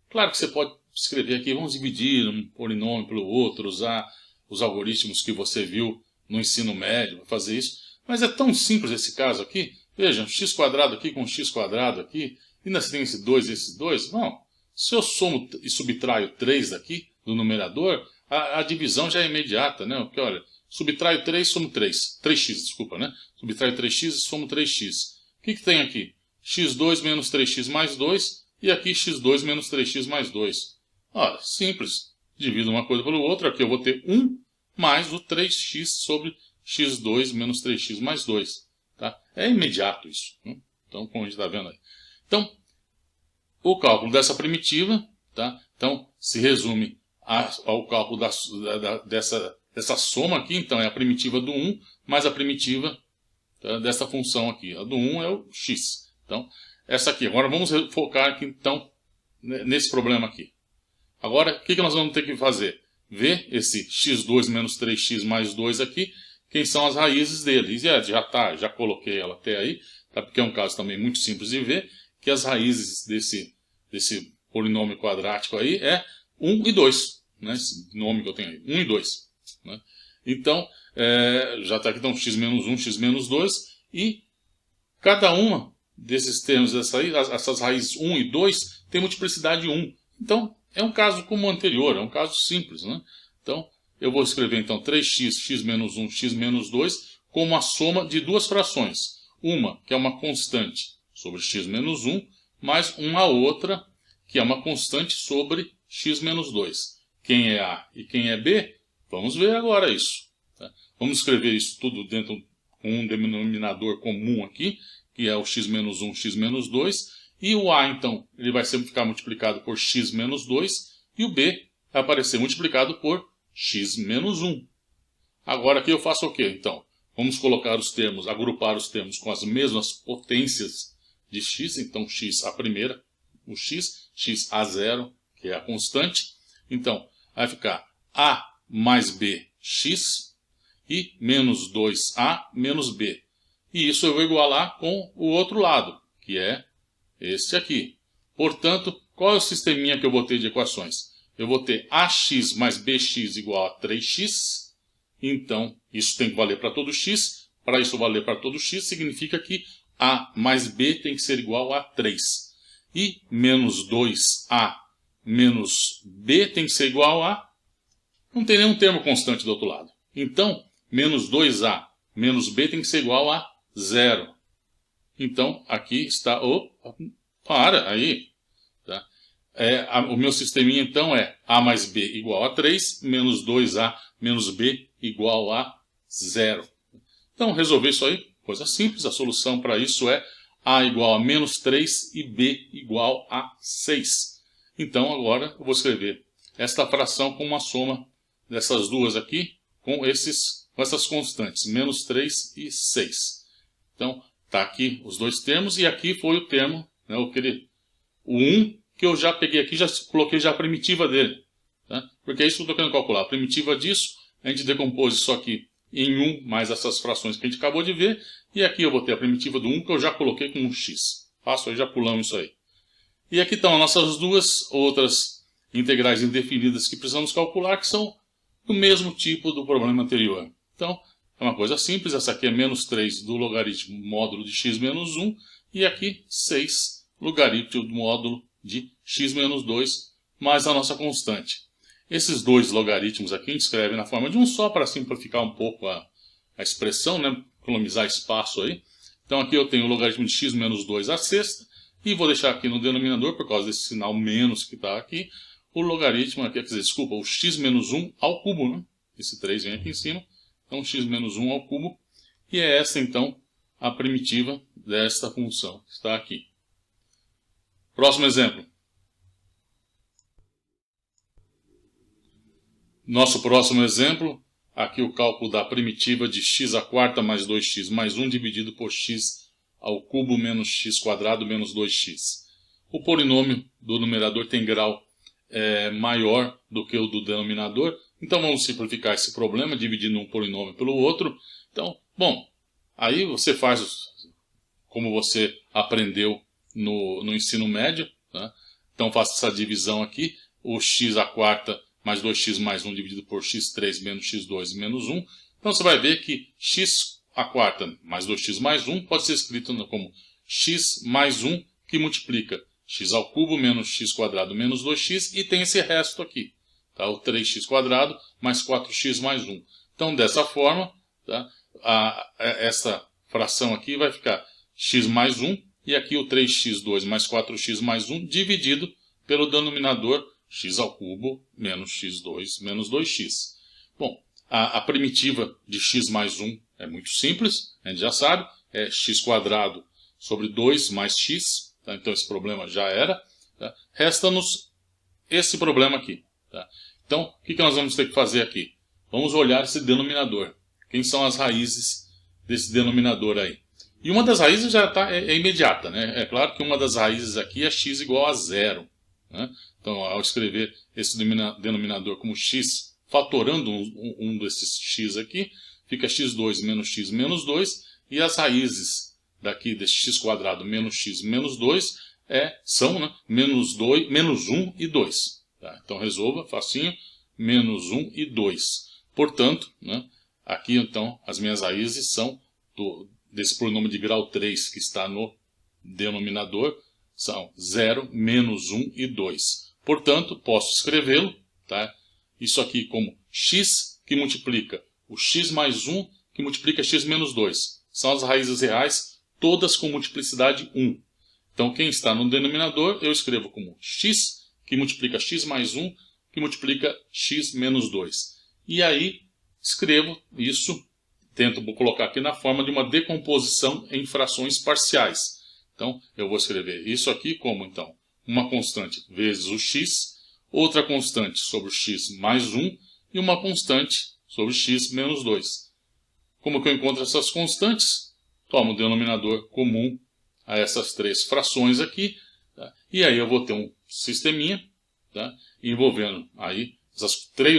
claro que você pode escrever aqui, vamos dividir um polinômio pelo outro, usar os algoritmos que você viu no ensino médio para fazer isso, mas é tão simples esse caso aqui. Vejam, x quadrado aqui com x quadrado aqui, e ainda tem esse 2 e esses 2. Bom, se eu somo e subtraio 3 daqui do numerador, a divisão já é imediata, né? Porque, olha, subtraio 3, somo 3. 3x, desculpa, né? Subtraio 3x e somo 3x. O que tem aqui? x2 menos 3x mais 2, e aqui x2 menos 3x mais 2. Olha, simples. Divido uma coisa pelo outro, aqui eu vou ter 1 mais o 3x sobre x2 menos 3x mais 2. Tá? É imediato isso. Né? Então, como a gente está vendo aí. Então, o cálculo dessa primitiva, tá? Então, se resume ao cálculo dessa soma aqui. Então, é a primitiva do 1 mais a primitiva, tá, dessa função aqui. A do 1 é o x. Então, essa aqui. Agora, vamos focar aqui, então, nesse problema aqui. Agora, o que nós vamos ter que fazer? Ver esse x2 menos 3x mais 2 aqui, quem são as raízes dele. E já coloquei ela até aí, tá? Porque é um caso também muito simples de ver, que as raízes desse polinômio quadrático aí é 1 e 2. Né? Esse nome que eu tenho aí, 1 e 2. Né? Então, já está aqui então, x menos 1, x menos 2, e cada uma desses termos, essas raízes 1 e 2, tem multiplicidade 1. Então, é um caso como o anterior, é um caso simples, né? Então, eu vou escrever então 3x, x menos 1, x menos 2, como a soma de duas frações. Uma, que é uma constante, sobre x menos 1, mais uma outra, que é uma constante sobre x menos 2. Quem é A e quem é B? Vamos ver agora isso. Tá? Vamos escrever isso tudo dentro com um denominador comum aqui, que é o x menos 1, x menos 2. E o A, então, ele vai sempre ficar multiplicado por x menos 2. E o B vai aparecer multiplicado por x menos 1. Agora aqui eu faço o quê? Então, vamos colocar os termos, agrupar os termos com as mesmas potências de x. Então, x a primeira, o x a zero, que é a constante. Então, vai ficar a mais b, x, e menos 2a menos b. E isso eu vou igualar com o outro lado, que é este aqui. Portanto, qual é o sisteminha que eu vou ter de equações? Eu vou ter ax mais bx igual a 3x. Então, isso tem que valer para todo x. Para isso valer para todo x, significa que a mais b tem que ser igual a 3. E menos 2a menos b tem que ser igual a... Não tem nenhum termo constante do outro lado. Então, menos 2a menos b tem que ser igual a 0. Então, aqui está o... Para, aí. Tá? O meu sisteminha, então, é a mais b igual a 3, menos 2a menos b igual a 0. Então, resolver isso aí, coisa simples. A solução para isso é a igual a menos 3 e b igual a 6. Então, agora, eu vou escrever esta fração com uma soma dessas duas aqui, com essas constantes, menos 3 e 6. Então, está aqui os dois termos, e aqui foi o termo, né, o 1, que eu já peguei aqui, já coloquei já a primitiva dele. Tá? Porque é isso que eu estou querendo calcular. A primitiva disso, a gente decompôs isso aqui em 1, mais essas frações que a gente acabou de ver, e aqui eu vou ter a primitiva do 1, que eu já coloquei com um x. Faço aí, já pulamos isso aí. E aqui estão as nossas duas outras integrais indefinidas que precisamos calcular, que são do mesmo tipo do problema anterior. Então, é uma coisa simples. Essa aqui é menos 3 do logaritmo módulo de x menos 1. E aqui 6 logaritmo do módulo de x menos 2, mais a nossa constante. Esses dois logaritmos aqui a gente escreve na forma de um só, para simplificar um pouco a expressão, né? Economizar espaço aí. Então aqui eu tenho o logaritmo de x menos 2 à sexta. E vou deixar aqui no denominador, por causa desse sinal menos que está aqui, o logaritmo aqui, quer dizer, desculpa, o x menos 1 ao cubo, né? Esse 3 vem aqui em cima. Então, x menos 1 ao cubo. E é essa, então, a primitiva desta função que está aqui. Próximo exemplo. Nosso próximo exemplo, aqui o cálculo da primitiva de x à quarta mais 2x mais 1 dividido por x ao cubo menos x quadrado menos 2x. O polinômio do numerador tem grau maior do que o do denominador. Então vamos simplificar esse problema, dividindo um polinômio pelo outro. Então, bom, aí você faz como você aprendeu no ensino médio. Tá? Então faça essa divisão aqui, o x à quarta mais 2x mais 1 dividido por x3 menos x2 menos 1. Então você vai ver que x à quarta mais 2x mais 1 pode ser escrito como x mais 1, que multiplica x ao cubo menos x quadrado menos 2x, e tem esse resto aqui, tá? O 3x quadrado mais 4x mais 1. Então, dessa forma, tá? Essa fração aqui vai ficar x mais 1, e aqui o 3x2 mais 4x mais 1, dividido pelo denominador x ao cubo menos x2 menos 2x. Bom, a primitiva de x mais 1 é muito simples, a gente já sabe, é x quadrado sobre 2 mais x. Tá? Então esse problema já era. Tá? Resta-nos esse problema aqui. Tá? Então, o que nós vamos ter que fazer aqui? Vamos olhar esse denominador. Quem são as raízes desse denominador aí? E uma das raízes já é imediata. Né? É claro que uma das raízes aqui é x igual a 0. Né? Então, ao escrever esse denominador como x, fatorando um desses x aqui, fica x2 menos 2, e as raízes daqui desse x quadrado menos x menos 2 são, né, menos 1 e 2. Tá? Então resolva, facinho, menos 1 e 2. Portanto, né, aqui então as minhas raízes são desse polinômio de grau 3 que está no denominador são 0, menos 1 e 2. Portanto, posso escrevê-lo, tá? Isso aqui como x que multiplica o x mais 1 que multiplica x menos 2. São as raízes reais, todas com multiplicidade 1. Então, quem está no denominador, eu escrevo como x que multiplica x mais 1 que multiplica x menos 2. E aí, escrevo isso, tento colocar aqui na forma de uma decomposição em frações parciais. Então, eu vou escrever isso aqui como, então, uma constante vezes o x, outra constante sobre o x mais 1 e uma constante sobre x menos 2. Como que eu encontro essas constantes? Tomo o denominador comum a essas três frações aqui, tá? E aí eu vou ter um sisteminha, tá? Envolvendo aí,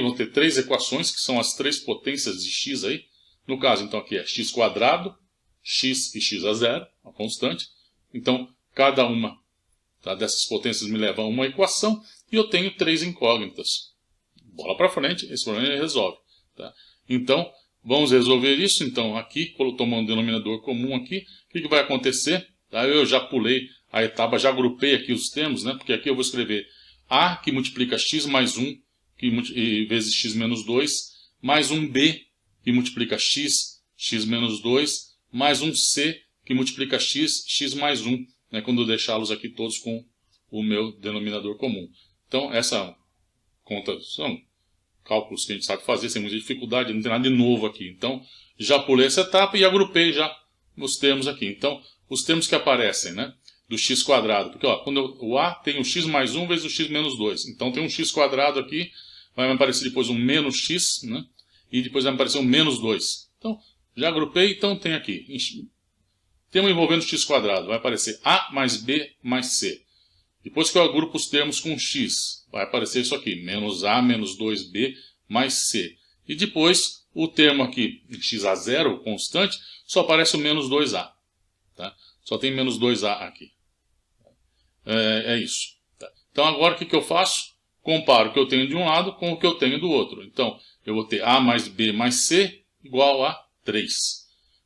vou ter três equações, que são as três potências de x aí. No caso, então, aqui é x quadrado, x e x a zero, a constante. Então, cada uma, tá, dessas potências me leva a uma equação e eu tenho três incógnitas. Bola para frente, esse problema ele resolve. Tá? Então, vamos resolver isso. Então, aqui, tomando um denominador comum aqui, o que vai acontecer? Tá? Eu já pulei a etapa, já agrupei aqui os termos, né? Porque aqui eu vou escrever A que multiplica x mais 1 vezes x menos 2, mais um B que multiplica x, x menos 2, mais um C que multiplica x, x mais 1, né, quando eu deixá-los aqui todos com o meu denominador comum. Então, essa conta são cálculos que a gente sabe fazer sem muita dificuldade, não tem nada de novo aqui. Então, já pulei essa etapa e agrupei já os termos aqui. Então, os termos que aparecem, né, do x quadrado, porque ó, quando o A tem o x mais 1 vezes o x menos 2. Então, tem um x quadrado aqui, vai me aparecer depois um menos x, né, e depois vai me aparecer um menos 2. Então, já agrupei, então tem aqui termo envolvendo x quadrado, vai aparecer A mais B mais C. Depois que eu agrupo os termos com x, vai aparecer isso aqui, menos A menos 2B mais C. E depois, o termo aqui, x a zero, constante, só aparece o menos 2A. Tá? Só tem menos 2A aqui. É isso. Tá? Então, agora o que eu faço? Comparo o que eu tenho de um lado com o que eu tenho do outro. Então, eu vou ter A mais B mais C igual a 3.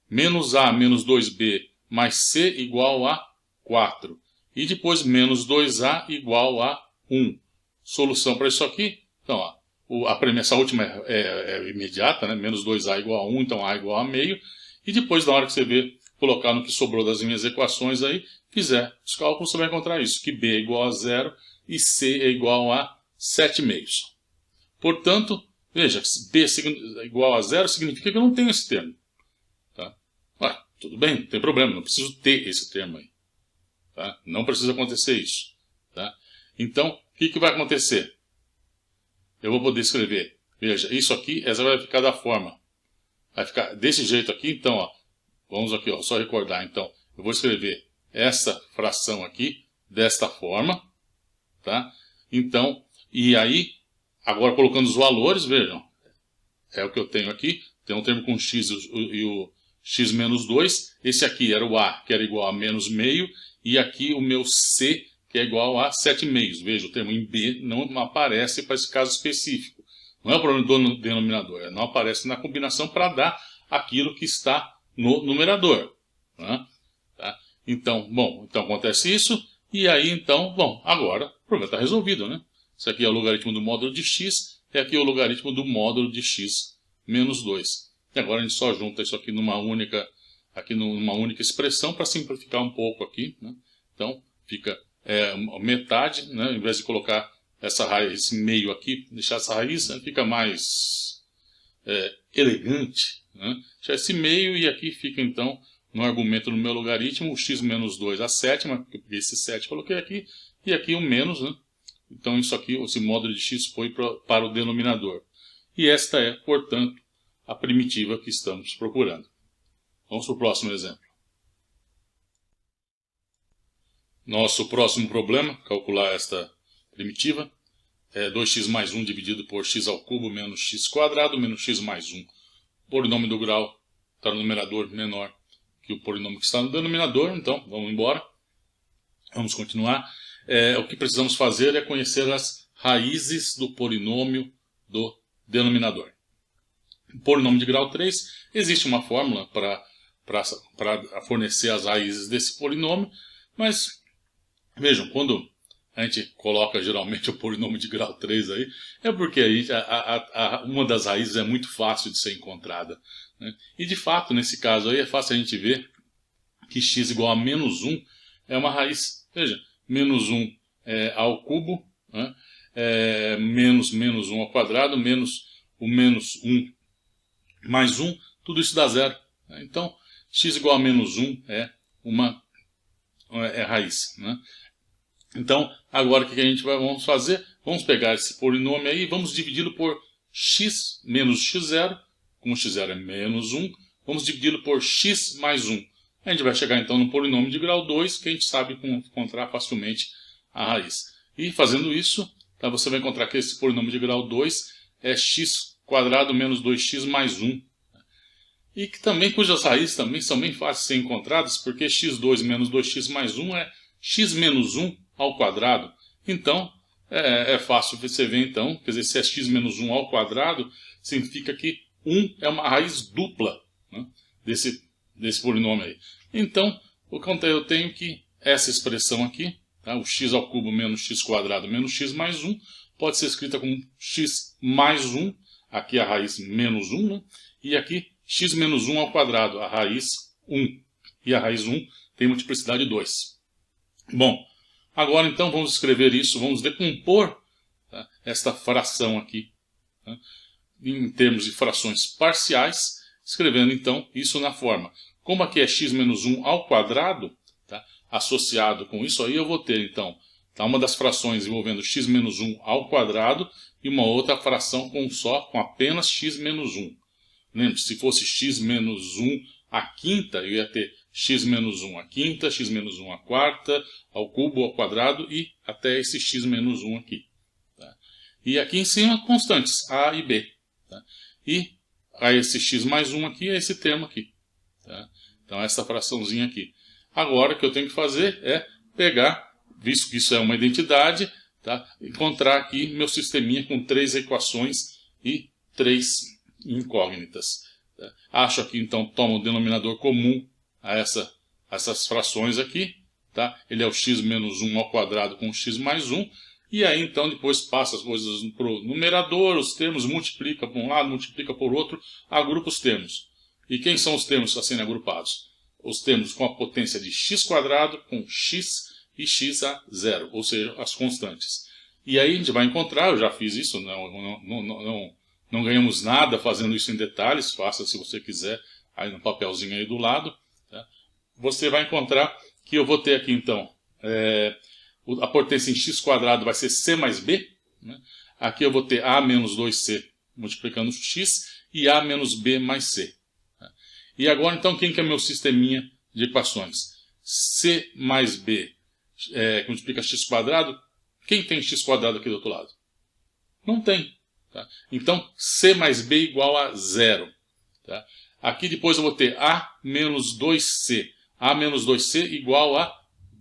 Menos A menos 2B mais C igual a 4. E depois menos 2A igual a 1. Solução para isso aqui, então, ó, essa última é imediata, né? Menos 2A igual a 1, então A igual a meio. E depois, na hora que você ver, colocar no que sobrou das minhas equações aí, fizer os cálculos, você vai encontrar isso, que B é igual a 0 e C é igual a 7 meios. Portanto, veja, B igual a 0 significa que eu não tenho esse termo. Tá? Tudo bem, não tem problema, não preciso ter esse termo aí. Tá? Não precisa acontecer isso. Tá? Então, o que vai acontecer? Eu vou poder escrever, veja, isso aqui, essa vai ficar da forma. Vai ficar desse jeito aqui, então, ó, vamos aqui, ó, só recordar. Então, eu vou escrever essa fração aqui, desta forma. Tá? Então, e aí, agora colocando os valores, vejam, é o que eu tenho aqui, tem um termo com x e o x menos 2, esse aqui era o A, que era igual a menos meio, e aqui o meu C, que é igual a 7 meios. Veja, o termo em B não aparece para esse caso específico. Não é o problema do denominador, não aparece na combinação para dar aquilo que está no numerador. Né? Tá? Então, bom, então acontece isso, e aí então, bom, agora o problema está resolvido, né? Isso aqui é o logaritmo do módulo de x, e aqui é o logaritmo do módulo de x menos 2. E agora a gente só junta isso aqui numa única expressão para simplificar um pouco aqui. Né? Então, fica metade, né? Em vez de colocar essa raiz, esse meio aqui, deixar essa raiz, né? Fica mais elegante. Né? Deixar esse meio e aqui fica então, no argumento do meu logaritmo, o x menos 2 a sétima, porque eu peguei esse 7 coloquei aqui, e aqui o menos, né? Então isso aqui, esse módulo de x foi para o denominador. E esta é, portanto, a primitiva que estamos procurando. Vamos para o próximo exemplo. Nosso próximo problema, calcular esta primitiva, é 2x mais 1 dividido por x ao cubo menos x quadrado menos x mais 1. O polinômio do grau está no numerador menor que o polinômio que está no denominador, então vamos embora. Vamos continuar. O que precisamos fazer é conhecer as raízes do polinômio do denominador. O polinômio de grau 3, existe uma fórmula para fornecer as raízes desse polinômio, Mas, vejam, quando a gente coloca geralmente o polinômio de grau 3 aí, é porque aí uma das raízes é muito fácil de ser encontrada, né? E de fato, nesse caso aí, é fácil a gente ver que x igual a menos 1 é uma raiz. Veja, menos 1 ao cubo, né? Menos 1 ao quadrado, menos o menos 1 mais 1, tudo isso dá zero. Então, x igual a menos 1 é raiz, né? Então, agora o que a gente vamos fazer? Vamos pegar esse polinômio aí e vamos dividi-lo por x menos x0. Como x0 é menos 1, vamos dividi-lo por x mais 1. A gente vai chegar então no polinômio de grau 2, que a gente sabe encontrar facilmente a raiz. E fazendo isso, tá, você vai encontrar que esse polinômio de grau 2 é x quadrado menos 2x mais 1. E que também, cujas raízes também são bem fáceis de ser encontradas, porque x2 menos 2x mais 1 é x menos 1 ao quadrado. Então, é fácil você ver então, quer dizer, se é x menos 1 ao quadrado, significa que 1 é uma raiz dupla, né, desse polinômio aí. Então, o que eu tenho que essa expressão aqui, tá, o x ao cubo menos x quadrado menos x mais 1, pode ser escrita como x mais 1, aqui a raiz menos 1, né, e aqui x menos 1 ao quadrado, a raiz 1. E a raiz 1 tem multiplicidade 2. Bom, agora então vamos escrever isso, vamos decompor, tá, esta fração aqui, tá, em termos de frações parciais, escrevendo então isso na forma. Como aqui é x menos 1 ao quadrado, tá, associado com isso aí, eu vou ter então tá, uma das frações envolvendo x menos 1 ao quadrado e uma outra fração com apenas x menos 1. Lembre, se fosse x menos 1 à quinta, eu ia ter x menos 1 à quinta, x menos 1 à quarta, ao cubo, ao quadrado e até esse x menos 1 aqui. Tá? E aqui em cima, constantes, a e b. Tá? E a esse x mais 1 aqui é esse termo aqui. Tá? Então, essa fraçãozinha aqui. Agora, o que eu tenho que fazer é pegar, visto que isso é uma identidade, tá? Encontrar aqui meu sisteminha com 3 equações e 3 incógnitas. Tá? Acho aqui, então, tomo o denominador comum a essas frações aqui. Tá? Ele é o x menos 1 ao quadrado com x mais 1. E aí, então, depois passa as coisas para o numerador, os termos, multiplica por um lado, multiplica por outro, agrupa os termos. E quem são os termos a serem agrupados? Os termos com a potência de x quadrado com x e x a zero, ou seja, as constantes. E aí a gente vai encontrar, eu já fiz isso, não ganhamos nada fazendo isso em detalhes, faça se você quiser, aí no papelzinho aí do lado. Tá? Você vai encontrar que eu vou ter aqui então, a potência em x quadrado vai ser c mais b. Né? Aqui eu vou ter a menos 2c multiplicando x e a menos b mais c. Tá? E agora então quem que é meu sisteminha de equações? C mais b multiplica x quadrado. Quem tem x quadrado aqui do outro lado? Não tem. Tá? Então, c mais b igual a 0. Tá? Aqui depois eu vou ter a menos 2c. a menos 2c igual a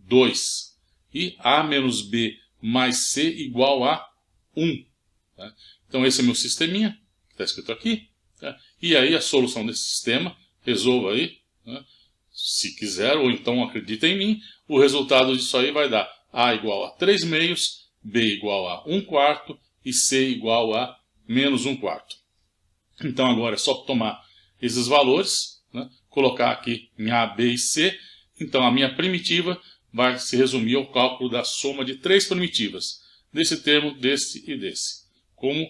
2. E a menos b mais c igual a 1. Tá? Então, esse é meu sisteminha, que está escrito aqui. Tá? E aí, a solução desse sistema, resolva aí, né? Se quiser, ou então acredita em mim, o resultado disso aí vai dar a igual a 3 meios, b igual a 1 quarto e c igual a menos 1 quarto. Então agora é só tomar esses valores, né, colocar aqui em a, b e c. Então a minha primitiva vai se resumir ao cálculo da soma de 3 primitivas, desse termo, desse e desse, como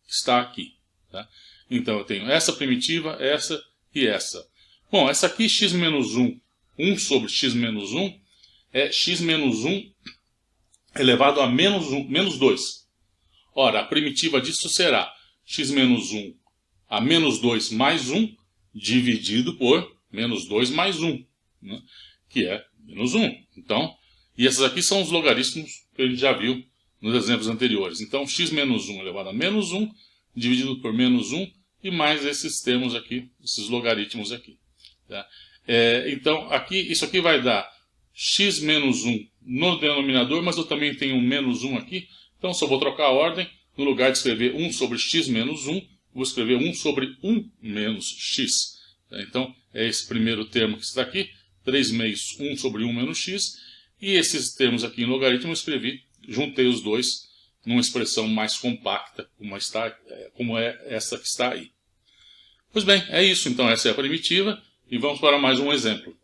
está aqui. Tá? Então eu tenho essa primitiva, essa e essa. Bom, essa aqui, x menos 1, 1 sobre x menos 1, é x menos 1 elevado a menos 2. Ora, a primitiva disso será x menos 1 a menos 2 mais 1 dividido por menos 2 mais 1, né, que é menos 1. Então, e essas aqui são os logaritmos que a gente já viu nos exemplos anteriores. Então, x menos 1 elevado a menos 1 dividido por menos 1 e mais esses termos aqui, esses logaritmos aqui. Tá? Então, isso aqui vai dar x menos 1 no denominador, mas eu também tenho um menos 1 aqui. Então, só vou trocar a ordem. No lugar de escrever 1 sobre x menos 1, vou escrever 1 sobre 1 menos x. Tá? Então, é esse primeiro termo que está aqui, 3 meios 1 sobre 1 menos x. E esses termos aqui em logaritmo eu escrevi, juntei os dois numa expressão mais compacta, como é essa que está aí. Pois bem, é isso. Então essa é a primitiva e vamos para mais um exemplo.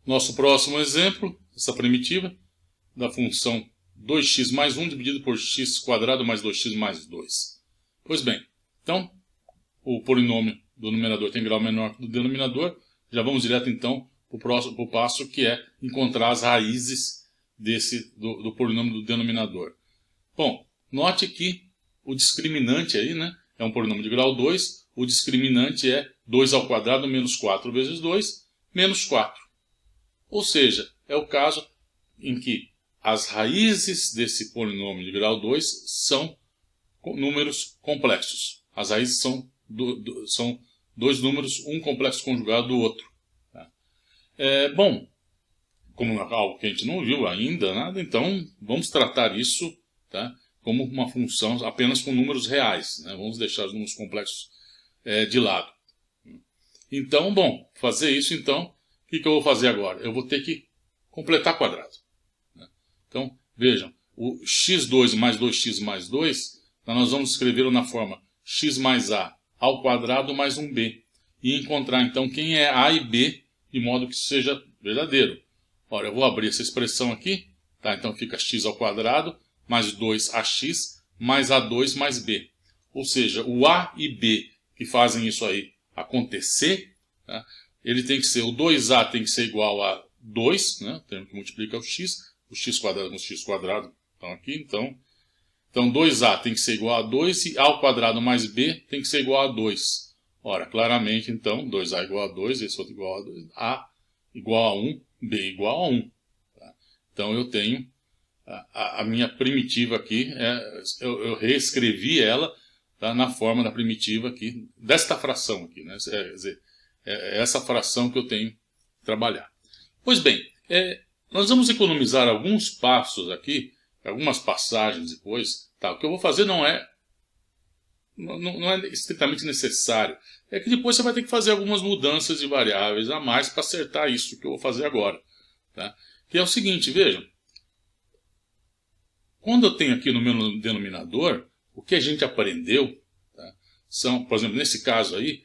Nosso próximo exemplo, essa primitiva da função 2x mais 1 dividido por x² mais 2x mais 2. Pois bem, então o polinômio do numerador tem grau menor que o do denominador. Já vamos direto então para o passo que é encontrar as raízes do polinômio do denominador. Bom, note que o discriminante aí, né, é um polinômio de grau 2, o discriminante é 2² menos 4 vezes 2, menos 4. Ou seja, é o caso em que as raízes desse polinômio de grau 2 são números complexos. As raízes são dois números, um complexo conjugado do outro. Tá? Bom, como é algo que a gente não viu ainda, nada, então vamos tratar isso, tá, como uma função apenas com números reais. Né? Vamos deixar os números complexos de lado. Então, bom, fazer isso, então, o que eu vou fazer agora? Eu vou ter que completar quadrado. Né? Então, vejam, o x2 mais 2x mais 2, então nós vamos escrevê-lo na forma x mais a ao quadrado mais 1b. E encontrar, então, quem é a e b, de modo que isso seja verdadeiro. Ora, eu vou abrir essa expressão aqui, tá? Então fica x ao quadrado mais 2ax mais a2 mais b. Ou seja, o a e b que fazem isso aí acontecer, tá? Ele tem que ser, o 2a tem que ser igual a 2, né? O termo que multiplica o x quadrado com x², então aqui, então 2a tem que ser igual a 2 e a ao quadrado mais b tem que ser igual a 2. Ora, claramente, então, 2a igual a 2, esse outro igual a 2, a igual a 1, b igual a 1. Tá? Então eu tenho a minha primitiva aqui, eu reescrevi ela, tá, na forma da primitiva aqui, desta fração aqui. Né? Quer dizer, é essa fração que eu tenho que trabalhar. Pois bem, nós vamos economizar alguns passos aqui, algumas passagens depois. Tá? O que eu vou fazer não é estritamente necessário. É que depois você vai ter que fazer algumas mudanças de variáveis a mais para acertar isso que eu vou fazer agora. Tá? Que é o seguinte, vejam. Quando eu tenho aqui no meu denominador, o que a gente aprendeu, tá, são, por exemplo, nesse caso aí,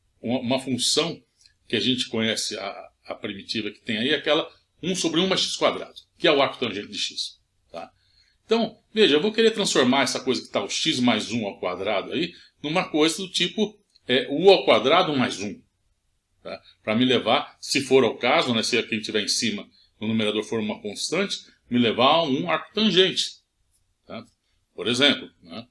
uma função que a gente conhece, a primitiva que tem aí, é aquela 1 sobre 1 mais x², que é o arco tangente de x. Tá? Então, veja, eu vou querer transformar essa coisa que está o x mais 1 ao quadrado aí, numa coisa do tipo u ao quadrado mais 1. Tá? Para me levar, se for o caso, né, se quem estiver em cima no numerador for uma constante, me levar a um arco tangente. Tá? Por exemplo. Né?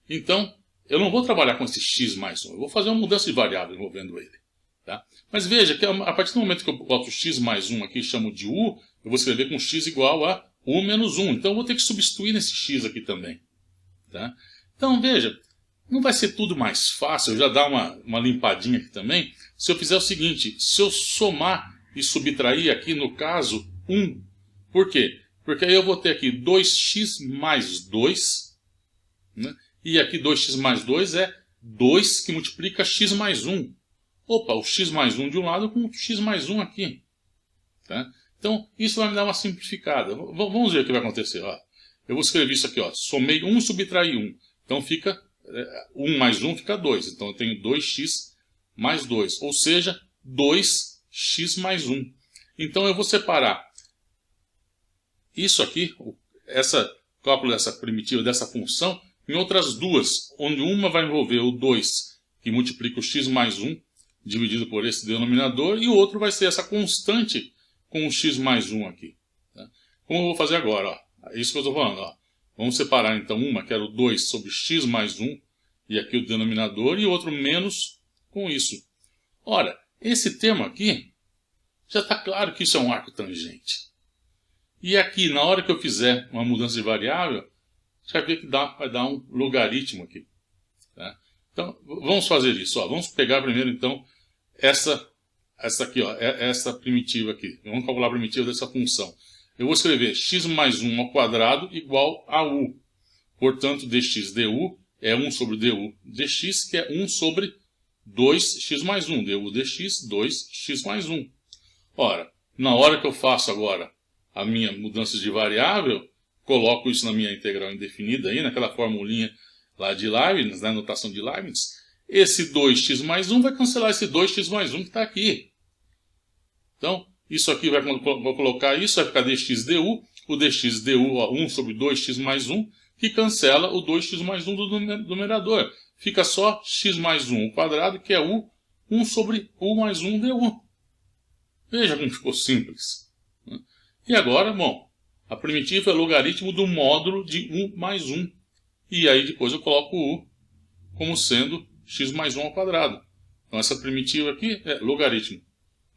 Então, eu não vou trabalhar com esse x mais 1, eu vou fazer uma mudança de variável envolvendo ele. Tá? Mas veja que a partir do momento que eu boto o x mais 1 aqui e chamo de u, eu vou escrever com x igual a u menos 1. Então eu vou ter que substituir nesse x aqui também. Tá? Então veja, não vai ser tudo mais fácil, eu já dar uma limpadinha aqui também, se eu fizer o seguinte, se eu somar e subtrair aqui no caso 1. Por quê? Porque aí eu vou ter aqui 2x mais 2, né? E aqui 2x mais 2 é 2 que multiplica x mais 1. Opa, o x mais 1 de um lado com o x mais 1 aqui. Tá? Então, isso vai me dar uma simplificada. Vamos ver o que vai acontecer. Ó. Eu vou escrever isso aqui. Ó. Somei 1 e subtraí 1. Então, fica 1 mais 1 fica 2. Então, eu tenho 2x mais 2. Ou seja, 2x mais 1. Então, eu vou separar isso aqui, cálculo dessa primitiva, dessa função, em outras duas. Onde uma vai envolver o 2, que multiplica o x mais 1, dividido por esse denominador, e o outro vai ser essa constante com o x mais 1 aqui. Tá? Como eu vou fazer agora? Ó? É isso que eu estou falando. Ó. Vamos separar então uma, que era o 2 sobre x mais 1, e aqui o denominador, e outro menos com isso. Ora, esse termo aqui, já está claro que isso é um arco tangente. E aqui, na hora que eu fizer uma mudança de variável, você vai ver que vai dar um logaritmo aqui. Tá? Então, vamos fazer isso. Ó. Vamos pegar primeiro, então, essa aqui, ó, essa primitiva aqui. Vamos calcular a primitiva dessa função. Eu vou escrever x mais 1 ao quadrado igual a u. Portanto, dx du é 1 sobre du dx, que é 1 sobre 2x mais 1. Du dx, 2x mais 1. Ora, na hora que eu faço agora a minha mudança de variável, coloco isso na minha integral indefinida, aí, naquela formulinha lá de Leibniz, na notação de Leibniz, esse 2x mais 1 vai cancelar esse 2x mais 1 que está aqui. Então, isso aqui, vou colocar isso, vai ficar dx du, o dx du, ó, 1 sobre 2x mais 1, que cancela o 2x mais 1 do numerador. Fica só x mais 1 ao quadrado, que é 1 sobre u mais 1 du. Veja como ficou simples. E agora, bom, a primitiva é logaritmo do módulo de 1 mais 1. E aí depois eu coloco u como sendo x mais 1 ao quadrado. Então essa primitiva aqui é logaritmo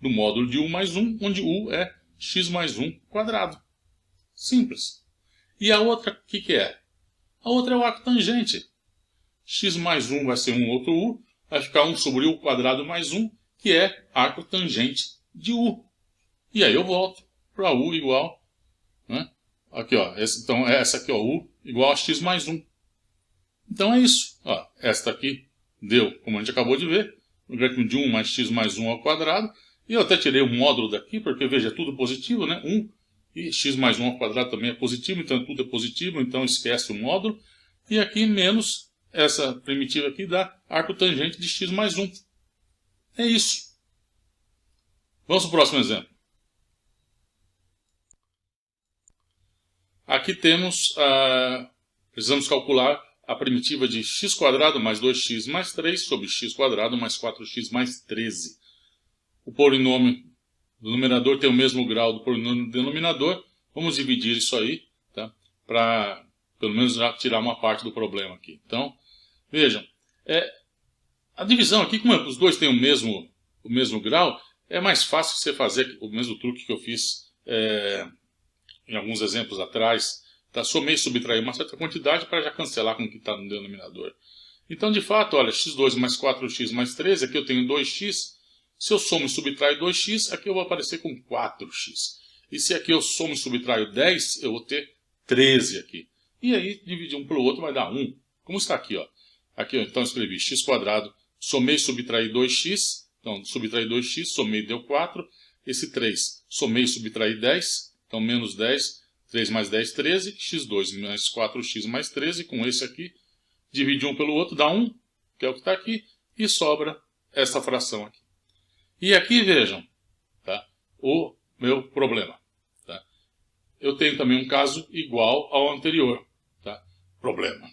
do módulo de 1 mais 1, onde u é x mais 1 quadrado. Simples. E a outra, o que é? A outra é o arco tangente. X mais 1 vai ser um outro u, vai ficar 1 sobre u quadrado mais 1, que é arco tangente de u. E aí eu volto para u igual, né? Aqui, ó, então essa aqui, ó, u igual a x mais 1. Então é isso. Ó, esta aqui deu, como a gente acabou de ver, logaritmo de 1 mais x mais 1 ao quadrado. E eu até tirei o módulo daqui, porque veja, é tudo positivo, né? 1 e x mais 1 ao quadrado também é positivo, então tudo é positivo, então esquece o módulo. E aqui menos essa primitiva aqui dá arco tangente de x mais 1. É isso. Vamos para o próximo exemplo. Aqui temos, precisamos calcular a primitiva de x² mais 2x mais 3 sobre x² mais 4x mais 13. O polinômio do numerador tem o mesmo grau do polinômio do denominador. Vamos dividir isso aí, tá? Para pelo menos já tirar uma parte do problema aqui. Então, vejam, a divisão aqui, como os dois têm o mesmo grau, é mais fácil você fazer o mesmo truque que eu fiz em alguns exemplos atrás. Tá? Somei e subtrair uma certa quantidade para já cancelar com o que está no denominador. Então, de fato, olha, x2 mais 4x mais 13, aqui eu tenho 2x. Se eu somo e subtraio 2x, aqui eu vou aparecer com 4x. E se aqui eu somo e subtraio 10, eu vou ter 13 aqui. E aí, dividir um pelo outro vai dar 1. Como está aqui, ó. Aqui, então, eu escrevi x², somei e subtraí 2x. Então, subtraí 2x, somei e deu 4. Esse 3, somei e subtraí 10. Então, menos 10, 3 mais 10, 13. x2 mais 4x mais 13. Com esse aqui, dividir um pelo outro dá 1, que é o que está aqui. E sobra essa fração aqui. E aqui, vejam, tá, o meu problema. Tá? Eu tenho também um caso igual ao anterior. Tá? Problema.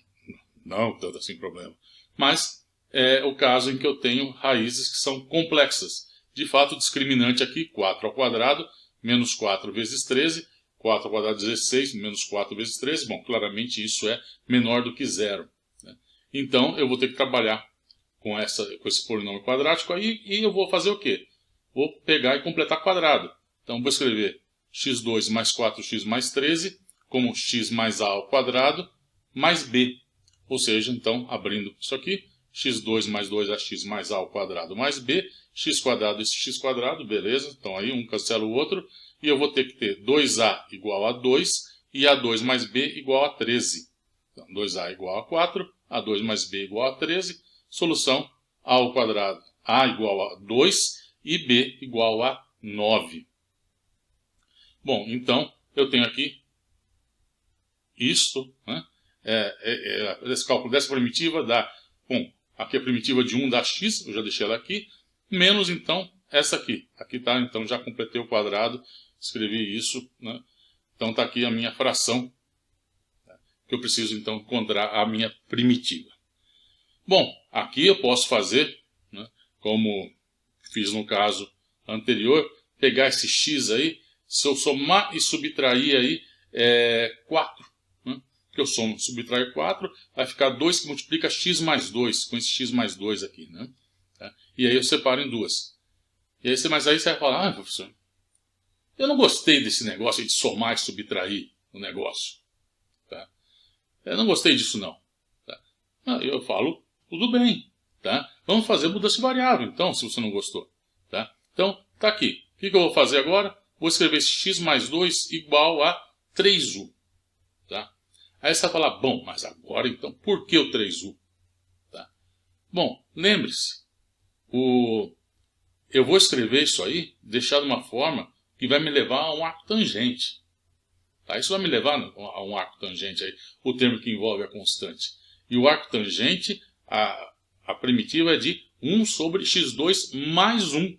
Não tanto assim problema. Mas é o caso em que eu tenho raízes que são complexas. De fato, o discriminante aqui, 4 ao quadrado, menos 4 vezes 13. 4 ao quadrado, 16, menos 4 vezes 13. Bom, claramente isso é menor do que zero. Né? Então, eu vou ter que trabalhar com esse polinômio quadrático aí, e eu vou fazer o quê? Vou pegar e completar quadrado. Então, vou escrever x2 mais 4x mais 13 como x mais a ao quadrado mais b. Ou seja, então, abrindo isso aqui, x2 mais 2ax mais a ao quadrado mais b, x² esse x², beleza? Então, aí um cancela o outro, e eu vou ter que ter 2a igual a 2 e a2 mais b igual a 13. Então, 2a igual a 4, a2 mais b igual a 13. Solução, a ao quadrado, a igual a 2 e b igual a 9. Bom, então, eu tenho aqui isto, né? Esse cálculo dessa primitiva dá, bom, aqui a primitiva de 1 dá x, eu já deixei ela aqui, menos, então, essa aqui. Aqui está, então, já completei o quadrado, escrevi isso, né? Então, está aqui a minha fração, que eu preciso, então, encontrar a minha primitiva. Bom, aqui eu posso fazer, né, como fiz no caso anterior, pegar esse x aí, se eu somar e subtrair aí 4, né, que eu somo e subtraio 4, vai ficar 2 que multiplica x mais 2, com esse x mais 2 aqui. Né, tá? E aí eu separo em duas. E aí, mas aí você vai falar, professor, eu não gostei desse negócio de somar e subtrair o negócio. Tá? Eu não gostei disso não. Tá? Eu falo, tudo bem, tá? Vamos fazer mudança de variável, então, se você não gostou. Tá? Então, tá aqui. O que eu vou fazer agora? Vou escrever x mais 2 igual a 3u. Tá? Aí você vai falar, bom, mas agora, então, por que o 3u? Bom, lembre-se, eu vou escrever isso aí, deixar de uma forma que vai me levar a um arco tangente. Tá? Isso vai me levar a um arco tangente, aí, o termo que envolve a constante. E o arco tangente, a primitiva é de 1 sobre x2 mais 1.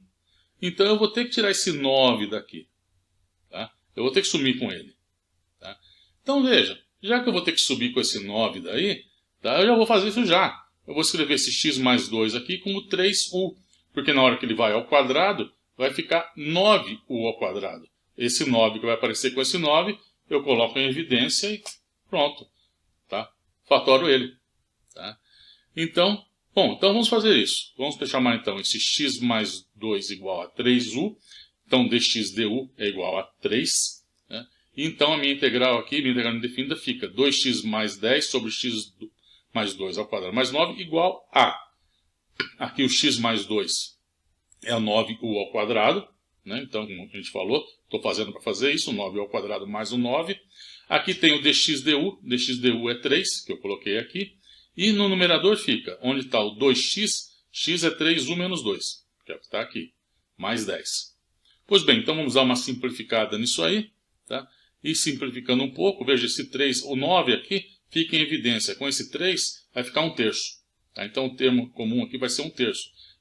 Então eu vou ter que tirar esse 9 daqui. Tá? Eu vou ter que sumir com ele. Tá? Então veja, já que eu vou ter que subir com esse 9 daí, tá? Eu já vou fazer isso já. Eu vou escrever esse x mais 2 aqui como 3u. Porque na hora que ele vai ao quadrado, vai ficar 9u ao quadrado. Esse 9 que vai aparecer com esse 9, eu coloco em evidência e pronto. Tá? Fatório ele. Tá? Então, bom, então vamos fazer isso. Vamos chamar então esse x mais 2 igual a 3u. Então dx du é igual a 3. Né? E então a minha integral aqui, minha integral indefinida, fica 2x mais 10 sobre x mais 2 ao quadrado mais 9 igual a... Aqui o x mais 2 é o 9u ao quadrado. Né? Então, como a gente falou, estou fazendo para fazer isso, 9u ao quadrado mais o 9. Aqui tem o dx du é 3, que eu coloquei aqui. E no numerador fica, onde está o 2x, x é 3u menos 2, que é o que está aqui, mais 10. Pois bem, então vamos dar uma simplificada nisso aí. Tá? E simplificando um pouco, veja esse 3, o 9 aqui fica em evidência. Com esse 3 vai ficar 1/3. Tá? Então o termo comum aqui vai ser 1/3,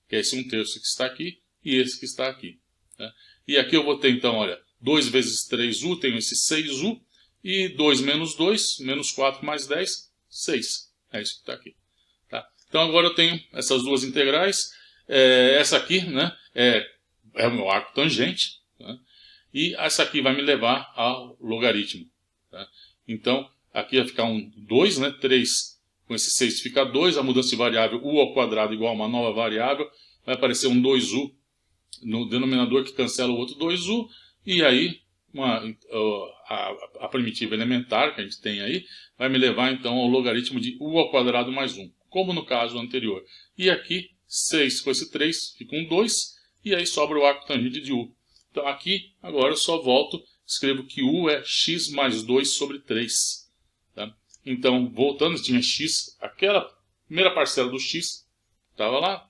que é esse 1/3 que está aqui e esse que está aqui. Tá? E aqui eu vou ter então, olha, 2 vezes 3u, tenho esse 6u, e 2 menos 2, menos 4 mais 10, 6. É isso que está aqui. Tá? Então agora eu tenho essas duas integrais. Essa aqui, né, é o meu arco tangente. Tá? E essa aqui vai me levar ao logaritmo. Tá? Então aqui vai ficar um 2, né, 3 com esse 6 fica 2. A mudança de variável u ao quadrado igual a uma nova variável. Vai aparecer um 2u no denominador que cancela o outro 2u. E aí a primitiva elementar que a gente tem aí vai me levar então ao logaritmo de u ao quadrado mais 1, como no caso anterior. E aqui 6 com esse 3 fica um 2, e aí sobra o arco tangente de u. Então aqui agora eu só volto, escrevo que u é x mais 2 sobre 3. Tá? Então voltando, tinha x, aquela primeira parcela do x estava lá.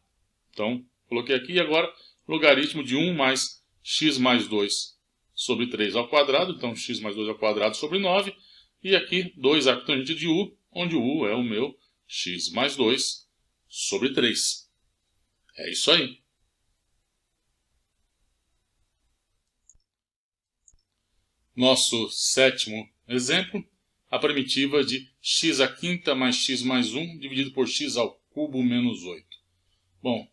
Então coloquei aqui e agora logaritmo de 1 mais x mais 2 sobre 3 ao quadrado, então x mais 2 ao quadrado sobre 9, e aqui 2 arco tangente de u, onde o u é o meu x mais 2 sobre 3. É isso aí. Nosso sétimo exemplo, a primitiva de x à quinta mais x mais 1 dividido por x ao cubo menos 8. Bom,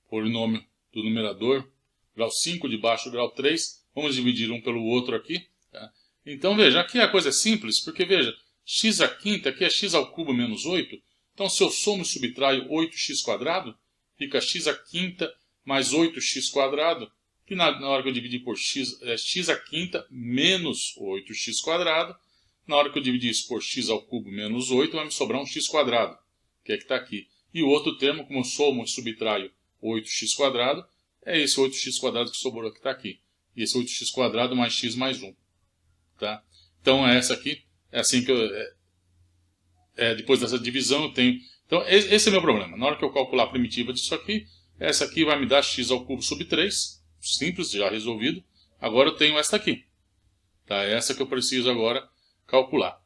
polinômio do numerador, grau 5, de baixo grau 3, vamos dividir um pelo outro aqui. Tá? Então, veja, aqui a coisa é simples, porque, veja, x à quinta, aqui é x ao cubo menos 8. Então, se eu somo e subtraio 8x², fica x à quinta mais 8x², que na hora que eu dividir por x, é x à quinta menos 8x². Na hora que eu dividir isso por x ao cubo menos 8, vai me sobrar um x², que é que está aqui. E o outro termo, como eu somo e subtraio 8x², é esse 8x² que sobrou que está aqui. E esse 8x² mais x mais 1. Tá? Então, essa aqui é assim que eu... depois dessa divisão eu tenho... Então, esse é o meu problema. Na hora que eu calcular a primitiva disso aqui, essa aqui vai me dar x ao cubo sobre 3. Simples, já resolvido. Agora eu tenho essa aqui. Tá? Essa que eu preciso agora calcular.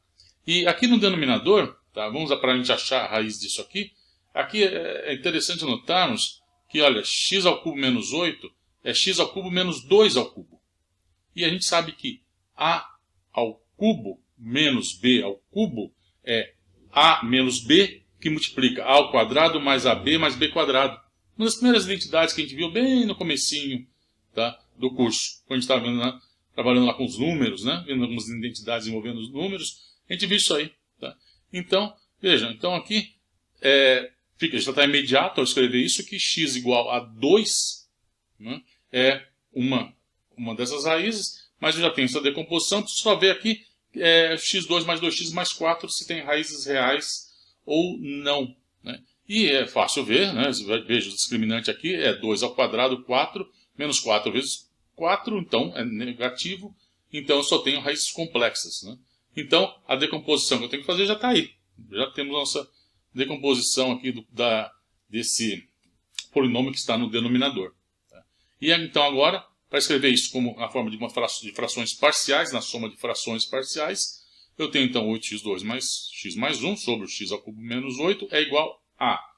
E aqui no denominador, tá? Vamos para a gente achar a raiz disso aqui. Aqui é interessante notarmos que, olha, x ao cubo menos 8 é x ao cubo menos 2 ao cubo. E a gente sabe que a ao cubo menos b ao cubo é a menos b, que multiplica a ao quadrado mais ab mais b quadrado. Uma das primeiras identidades que a gente viu bem no comecinho, tá, do curso. Quando a gente estava trabalhando lá com os números, né, vendo algumas identidades envolvendo os números, a gente viu isso aí. Tá? Então, vejam, então aqui já está imediato ao escrever isso, que x igual a 2, né, é uma dessas raízes, mas eu já tenho essa decomposição, preciso só ver aqui x2 mais 2x mais 4 se tem raízes reais ou não. Né? E é fácil ver, né? Veja, o discriminante aqui é 2 ao quadrado, 4, menos 4 vezes 4, então é negativo, então eu só tenho raízes complexas. Né? Então a decomposição que eu tenho que fazer já está aí. Já temos nossa decomposição aqui desse polinômio que está no denominador. Tá? E então agora, para escrever isso como na forma de frações parciais, na soma de frações parciais, eu tenho então 8x2 mais x mais 1 sobre o x ao cubo menos 8 é igual a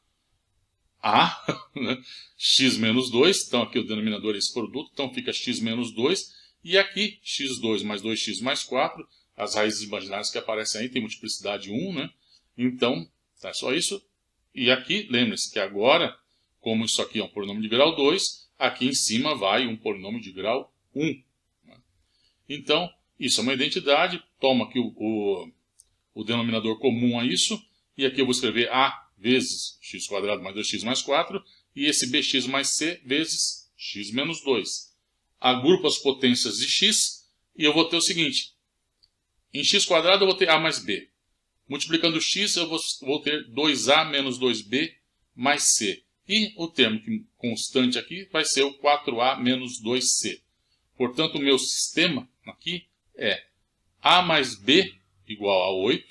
né? X menos 2, então aqui o denominador é esse produto, então fica x menos 2, e aqui x2 mais 2x mais 4, as raízes imaginárias que aparecem aí tem multiplicidade 1, né? Então, tá só isso. E aqui, lembre-se que agora, como isso aqui é um polinômio de grau 2, aqui em cima vai um polinômio de grau 1. Né? Então, isso é uma identidade, toma aqui o denominador comum a isso, e aqui eu vou escrever a vezes x² mais 2x mais 4, e esse bx mais c vezes x menos 2. Agrupo as potências de x, e eu vou ter o seguinte, em x² eu vou ter a mais b. Multiplicando x, eu vou ter 2a menos 2b mais c. E o termo constante aqui vai ser o 4a menos 2c. Portanto, o meu sistema aqui é a mais b igual a 8.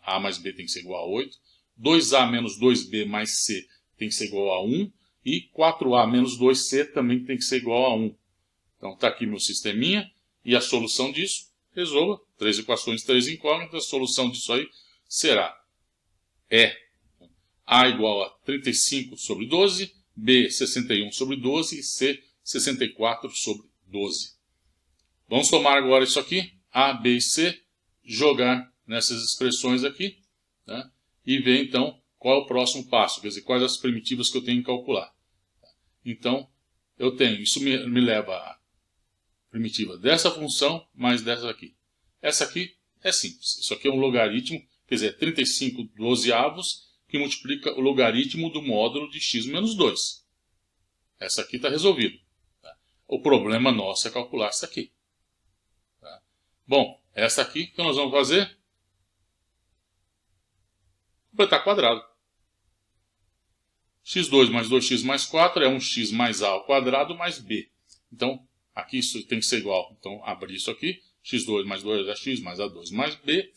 A mais b tem que ser igual a 8. 2a menos 2b mais c tem que ser igual a 1. E 4a menos 2c também tem que ser igual a 1. Então, está aqui meu sisteminha. E a solução disso, resolva. 3 equações, 3 incógnitas. A solução disso aí será a igual a 35 sobre 12, b 61 sobre 12 e c 64 sobre 12. Vamos somar agora isso aqui, a, b e c, jogar nessas expressões aqui, né? E ver então qual é o próximo passo, quer dizer, quais as primitivas que eu tenho que calcular. Então, eu tenho, isso me leva a primitiva dessa função mais dessa aqui. Essa aqui é simples, isso aqui é um logaritmo, quer dizer, 35 dozeavos, que multiplica o logaritmo do módulo de x menos 2. Essa aqui está resolvida. Tá? O problema nosso é calcular essa aqui. Tá? Bom, essa aqui que nós vamos fazer? Completar quadrado. x2 mais 2x mais 4 é 1x mais a ao quadrado mais b. Então, aqui isso tem que ser igual. Então, abrir isso aqui. x2 mais 2 é x mais a2 mais b.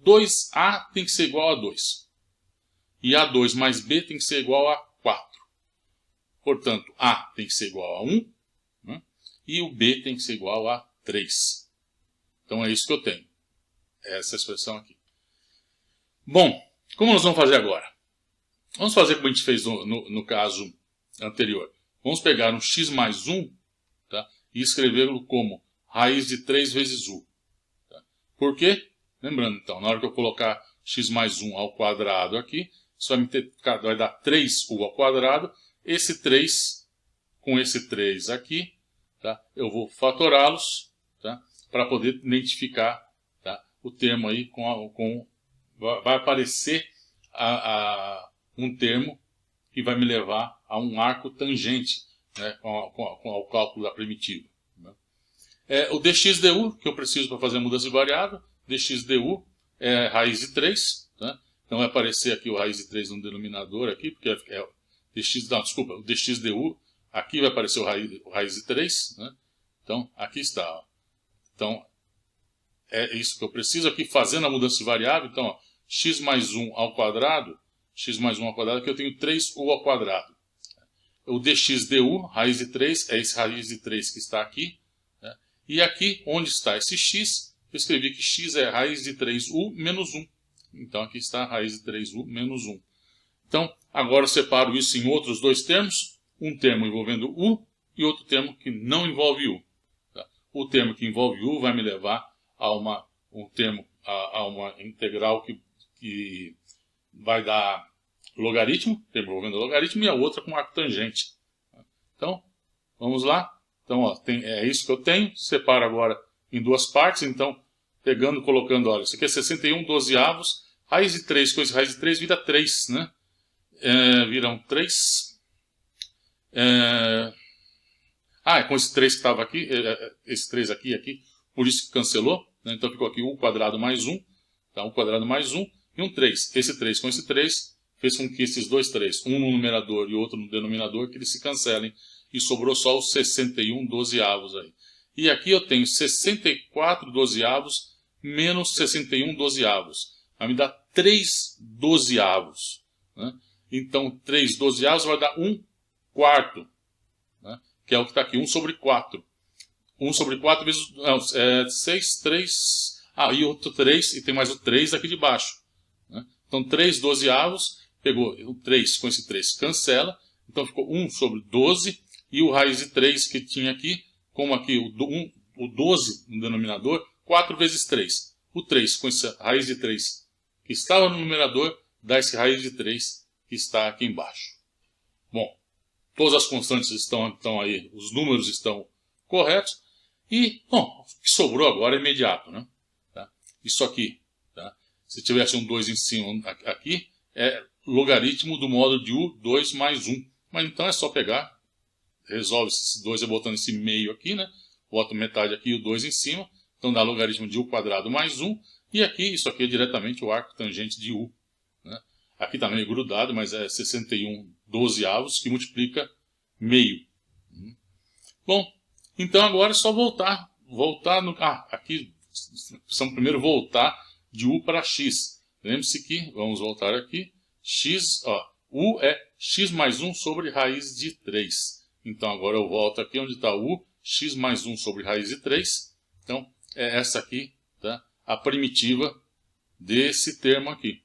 2a tem que ser igual a 2. E A2 mais B tem que ser igual a 4. Portanto, A tem que ser igual a 1. Né? E o B tem que ser igual a 3. Então é isso que eu tenho. Essa expressão aqui. Bom, como nós vamos fazer agora? Vamos fazer como a gente fez no caso anterior. Vamos pegar um x mais 1, tá? E escrevê-lo como raiz de 3 vezes u. Tá? Por quê? Lembrando, então, na hora que eu colocar x mais 1 ao quadrado aqui, isso vai dar 3u ao quadrado. Esse 3 com esse 3 aqui, tá? Eu vou fatorá-los, tá? Para poder identificar, tá? O termo aí vai aparecer um termo que vai me levar a um arco tangente, né? com o cálculo da primitiva. Né? O dx du, que eu preciso para fazer a mudança de variável, dx du é raiz de 3, tá? Então vai aparecer aqui o raiz de 3 no denominador aqui, porque o dx du, aqui vai aparecer o raiz de 3, né? Então aqui está. Ó. Então é isso que eu preciso aqui, fazendo a mudança de variável. Então, ó, x mais 1 ao quadrado, aqui eu tenho 3u ao quadrado. O dx du, raiz de 3, é esse raiz de 3 que está aqui. Né? E aqui, onde está esse x, eu escrevi que x é raiz de 3u menos 1. Então, aqui está a raiz de 3u menos 1. Então, agora eu separo isso em outros dois termos. Um termo envolvendo u e outro termo que não envolve u. Tá? O termo que envolve u vai me levar a uma integral que vai dar logaritmo, termo envolvendo logaritmo, e a outra com arco tangente. Então, vamos lá. Então, ó, é isso que eu tenho. Separo agora em duas partes. Então, colocando, olha, isso aqui é 61 dozeavos, raiz de 3 com esse raiz de 3 vira 3, né? Viram 3. Com esse 3 que estava aqui, esse 3 aqui, por isso que cancelou, né? Então ficou aqui u quadrado mais 1, tá? U quadrado mais 1 e um 3. Esse 3 com esse 3 fez com que esses dois 3, um no numerador e outro no denominador, que eles se cancelem, e sobrou só os 61 dozeavos aí. E aqui eu tenho 64 dozeavos menos 61 dozeavos. Vai me dar 3 dozeavos. Né? Então 3 dozeavos vai dar 1 quarto, né? Que é o que está aqui, 1 sobre 4. 1 sobre 4 vezes 6, 3, e outro 3, e tem mais o 3 aqui de baixo, né? Então 3 dozeavos, pegou o 3 com esse 3, cancela, então ficou 1 sobre 12, e o raiz de 3 que tinha aqui, como aqui o 12 no denominador, 4 vezes 3. O 3 com essa raiz de 3 que estava no numerador, dá esse raiz de 3 que está aqui embaixo. Bom, todas as constantes estão aí, os números estão corretos. E, bom, o que sobrou agora é imediato, né? Tá? Isso aqui, tá? Se tivesse um 2 em cima aqui, é logaritmo do módulo de u, 2 mais 1. Mas então é só pegar, resolve esse 2 botando esse meio aqui, né? Bota metade aqui e o 2 em cima. Então dá logaritmo de u quadrado mais 1. E aqui, isso aqui é diretamente o arco tangente de u, né? Aqui está meio grudado, mas é 61 dozeavos que multiplica meio. Bom, então agora é só voltar no... aqui precisamos primeiro voltar de u para x. Lembre-se que, vamos voltar aqui, x, u é x mais 1 sobre raiz de 3. Então agora eu volto aqui onde está u, x mais 1 sobre raiz de 3. Então é essa aqui, tá? A primitiva desse termo aqui.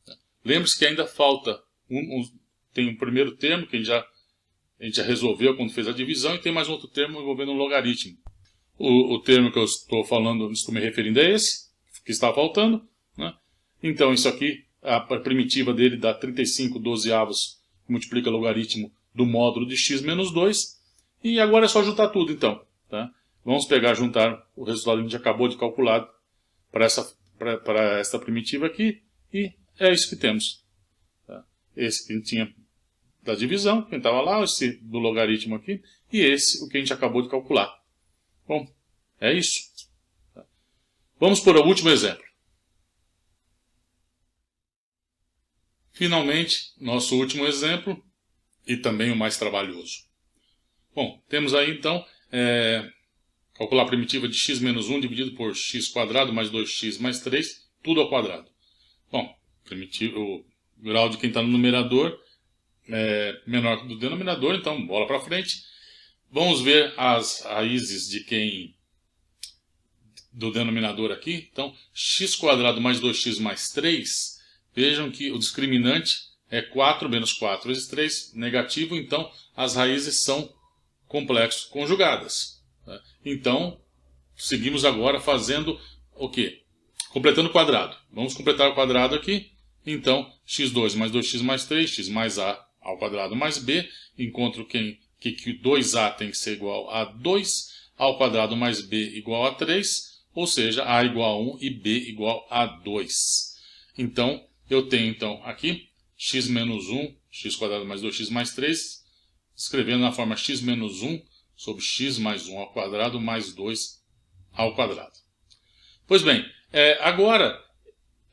Tá? Lembre-se que ainda falta, tem um primeiro termo que a gente já resolveu quando fez a divisão, e tem mais um outro termo envolvendo um logaritmo. O termo que eu estou falando, estou me referindo é esse, que está faltando, né? Então isso aqui, a primitiva dele dá 35 dozeavos, que multiplica logaritmo do módulo de x menos 2. E agora é só juntar tudo então. Tá? Vamos juntar o resultado que a gente acabou de calcular para essa primitiva aqui, e é isso que temos. Tá? Esse que a gente tinha da divisão, que estava lá, esse do logaritmo aqui, e esse, o que a gente acabou de calcular. Bom, é isso. Tá? Vamos para o último exemplo. Finalmente, nosso último exemplo, e também o mais trabalhoso. Bom, temos aí então, calcular a primitiva de x menos 1 dividido por x quadrado mais 2x mais 3, tudo ao quadrado. Bom, o grau de quem está no numerador é menor que o do denominador, então bola para frente. Vamos ver as raízes do denominador aqui. Então, x quadrado mais 2x mais 3, vejam que o discriminante é 4 menos 4 vezes 3, negativo, então as raízes são complexos conjugadas. Tá? Então, seguimos agora fazendo o quê? Completando o quadrado. Vamos completar o quadrado aqui. Então, x2 mais 2x mais 3, x mais a ao quadrado mais b, encontro que 2a tem que ser igual a 2, ao quadrado mais b igual a 3, ou seja, a igual a 1 e b igual a 2. Então, eu tenho aqui x menos 1, x quadrado mais 2x mais 3, escrevendo na forma x menos 1 sobre x mais 1 ao quadrado mais 2 ao quadrado. Pois bem, agora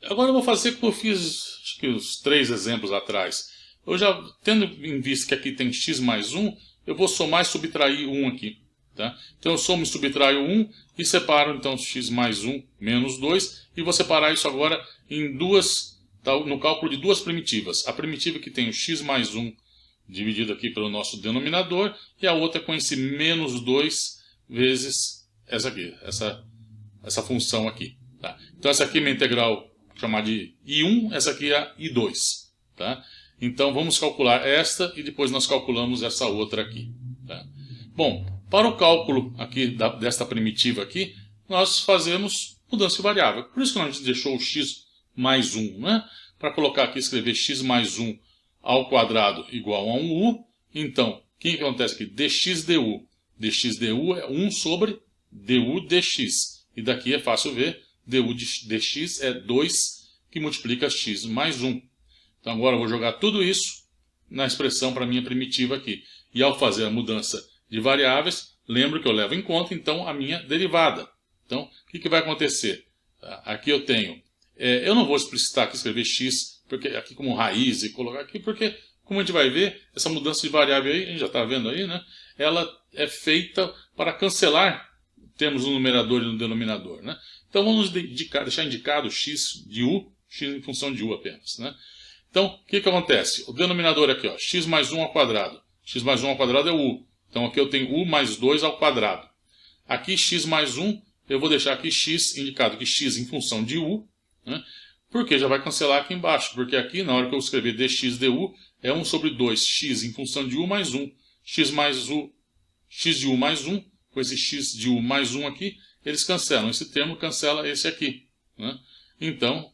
eu vou fazer como eu fiz acho que os 3 exemplos atrás. Eu já, tendo em vista que aqui tem x mais 1, eu vou somar e subtrair 1 aqui. Tá? Então eu somo e subtraio 1 e separo então x mais 1 menos 2. E vou separar isso agora em no cálculo de duas primitivas. A primitiva que tem o x mais 1 dividido aqui pelo nosso denominador, e a outra com esse menos 2 vezes essa aqui, essa função aqui. Tá? Então essa aqui é minha integral, vou chamar de I1, essa aqui é a I2. Tá? Então vamos calcular esta e depois nós calculamos essa outra aqui. Tá? Bom, para o cálculo aqui desta primitiva aqui, nós fazemos mudança de variável. Por isso que a gente deixou o x mais 1. Né? Para colocar aqui, escrever x mais 1 ao quadrado igual a 1u. Então, o que acontece aqui? dx du. dx du é 1 sobre du dx. E daqui é fácil ver, du dx é 2 que multiplica x mais 1. Então agora eu vou jogar tudo isso na expressão para a minha primitiva aqui. E ao fazer a mudança de variáveis, lembro que eu levo em conta então a minha derivada. Então o que vai acontecer? Aqui eu tenho, eu não vou explicitar aqui, escrever x porque, aqui como raiz e colocar aqui, porque como a gente vai ver, essa mudança de variável aí, a gente já está vendo aí, né? Ela é feita para cancelar termos no numerador e no denominador. Né? Então vamos deixar indicado x de u, x em função de u apenas. Né? Então, o que acontece? O denominador aqui, ó, x mais 1 ao quadrado. X mais 1 ao quadrado é u. Então, aqui eu tenho u mais 2 ao quadrado. Aqui, x mais 1, eu vou deixar aqui x indicado que x em função de u, né? Porque já vai cancelar aqui embaixo. Porque aqui, na hora que eu escrever dx du, é 1 sobre 2x em função de u mais 1. X de u mais 1, com esse x de u mais 1 aqui, eles cancelam. Esse termo cancela esse aqui, né? Então,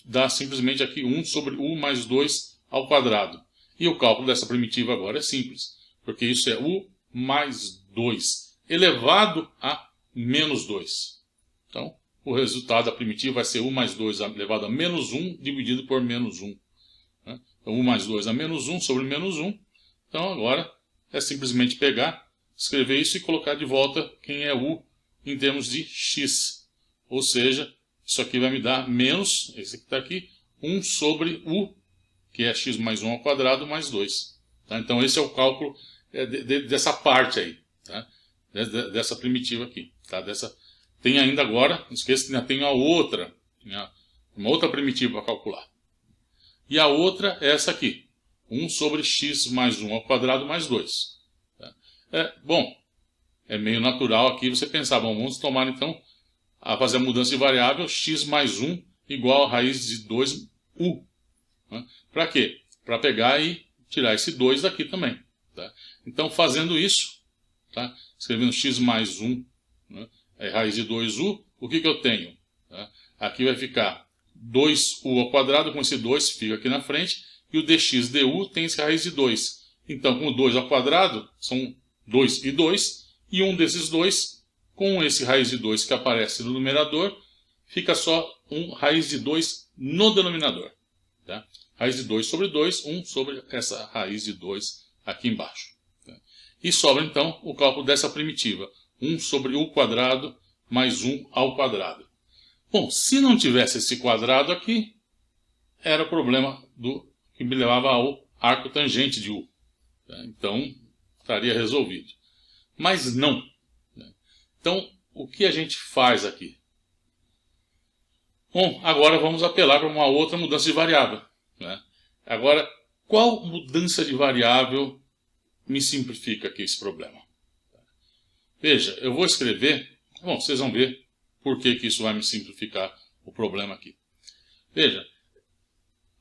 dá simplesmente aqui 1 sobre u mais 2 ao quadrado. E o cálculo dessa primitiva agora é simples, porque isso é u mais 2 elevado a menos 2. Então, o resultado da primitiva vai ser u mais 2 elevado a menos 1 dividido por menos 1. Né? Então, u mais 2 a menos 1 sobre menos 1. Então, agora é simplesmente pegar, escrever isso e colocar de volta quem é u em termos de x. Ou seja, isso aqui vai me dar menos, esse que está aqui, 1 sobre u, que é x mais 1 ao quadrado, mais 2. Tá? Então, esse é o cálculo dessa parte aí, tá? Dessa primitiva aqui. Tá? Tem ainda agora, não esqueça que ainda tem uma outra primitiva para calcular. E a outra é essa aqui, 1 sobre x mais 1 ao quadrado, mais 2. Tá? Bom, é meio natural aqui você pensar, bom, vamos tomar então, a fazer a mudança de variável, x mais 1 igual a raiz de 2u. Né? Para quê? Para pegar e tirar esse 2 daqui também. Tá? Então, fazendo isso, tá? Escrevendo x mais 1, né? É raiz de 2u, o que eu tenho? Tá? Aqui vai ficar 2u ao quadrado, com esse 2 fica aqui na frente, e o dx du tem esse raiz de 2. Então, com o 2 ao quadrado, são 2 e 2, e um desses 2, com esse raiz de 2 que aparece no numerador, fica só raiz de 2 no denominador. Tá? Raiz de 2 sobre 2, 1 sobre essa raiz de 2 aqui embaixo. Tá? E sobra então o cálculo dessa primitiva, 1 sobre u quadrado mais 1 ao quadrado. Bom, se não tivesse esse quadrado aqui, era o problema que me levava ao arco tangente de u. Tá? Então, estaria resolvido. Mas não. Então, o que a gente faz aqui? Bom, agora vamos apelar para uma outra mudança de variável. Né? Agora, qual mudança de variável me simplifica aqui esse problema? Veja, eu vou escrever, bom, vocês vão ver por que isso vai me simplificar o problema aqui. Veja,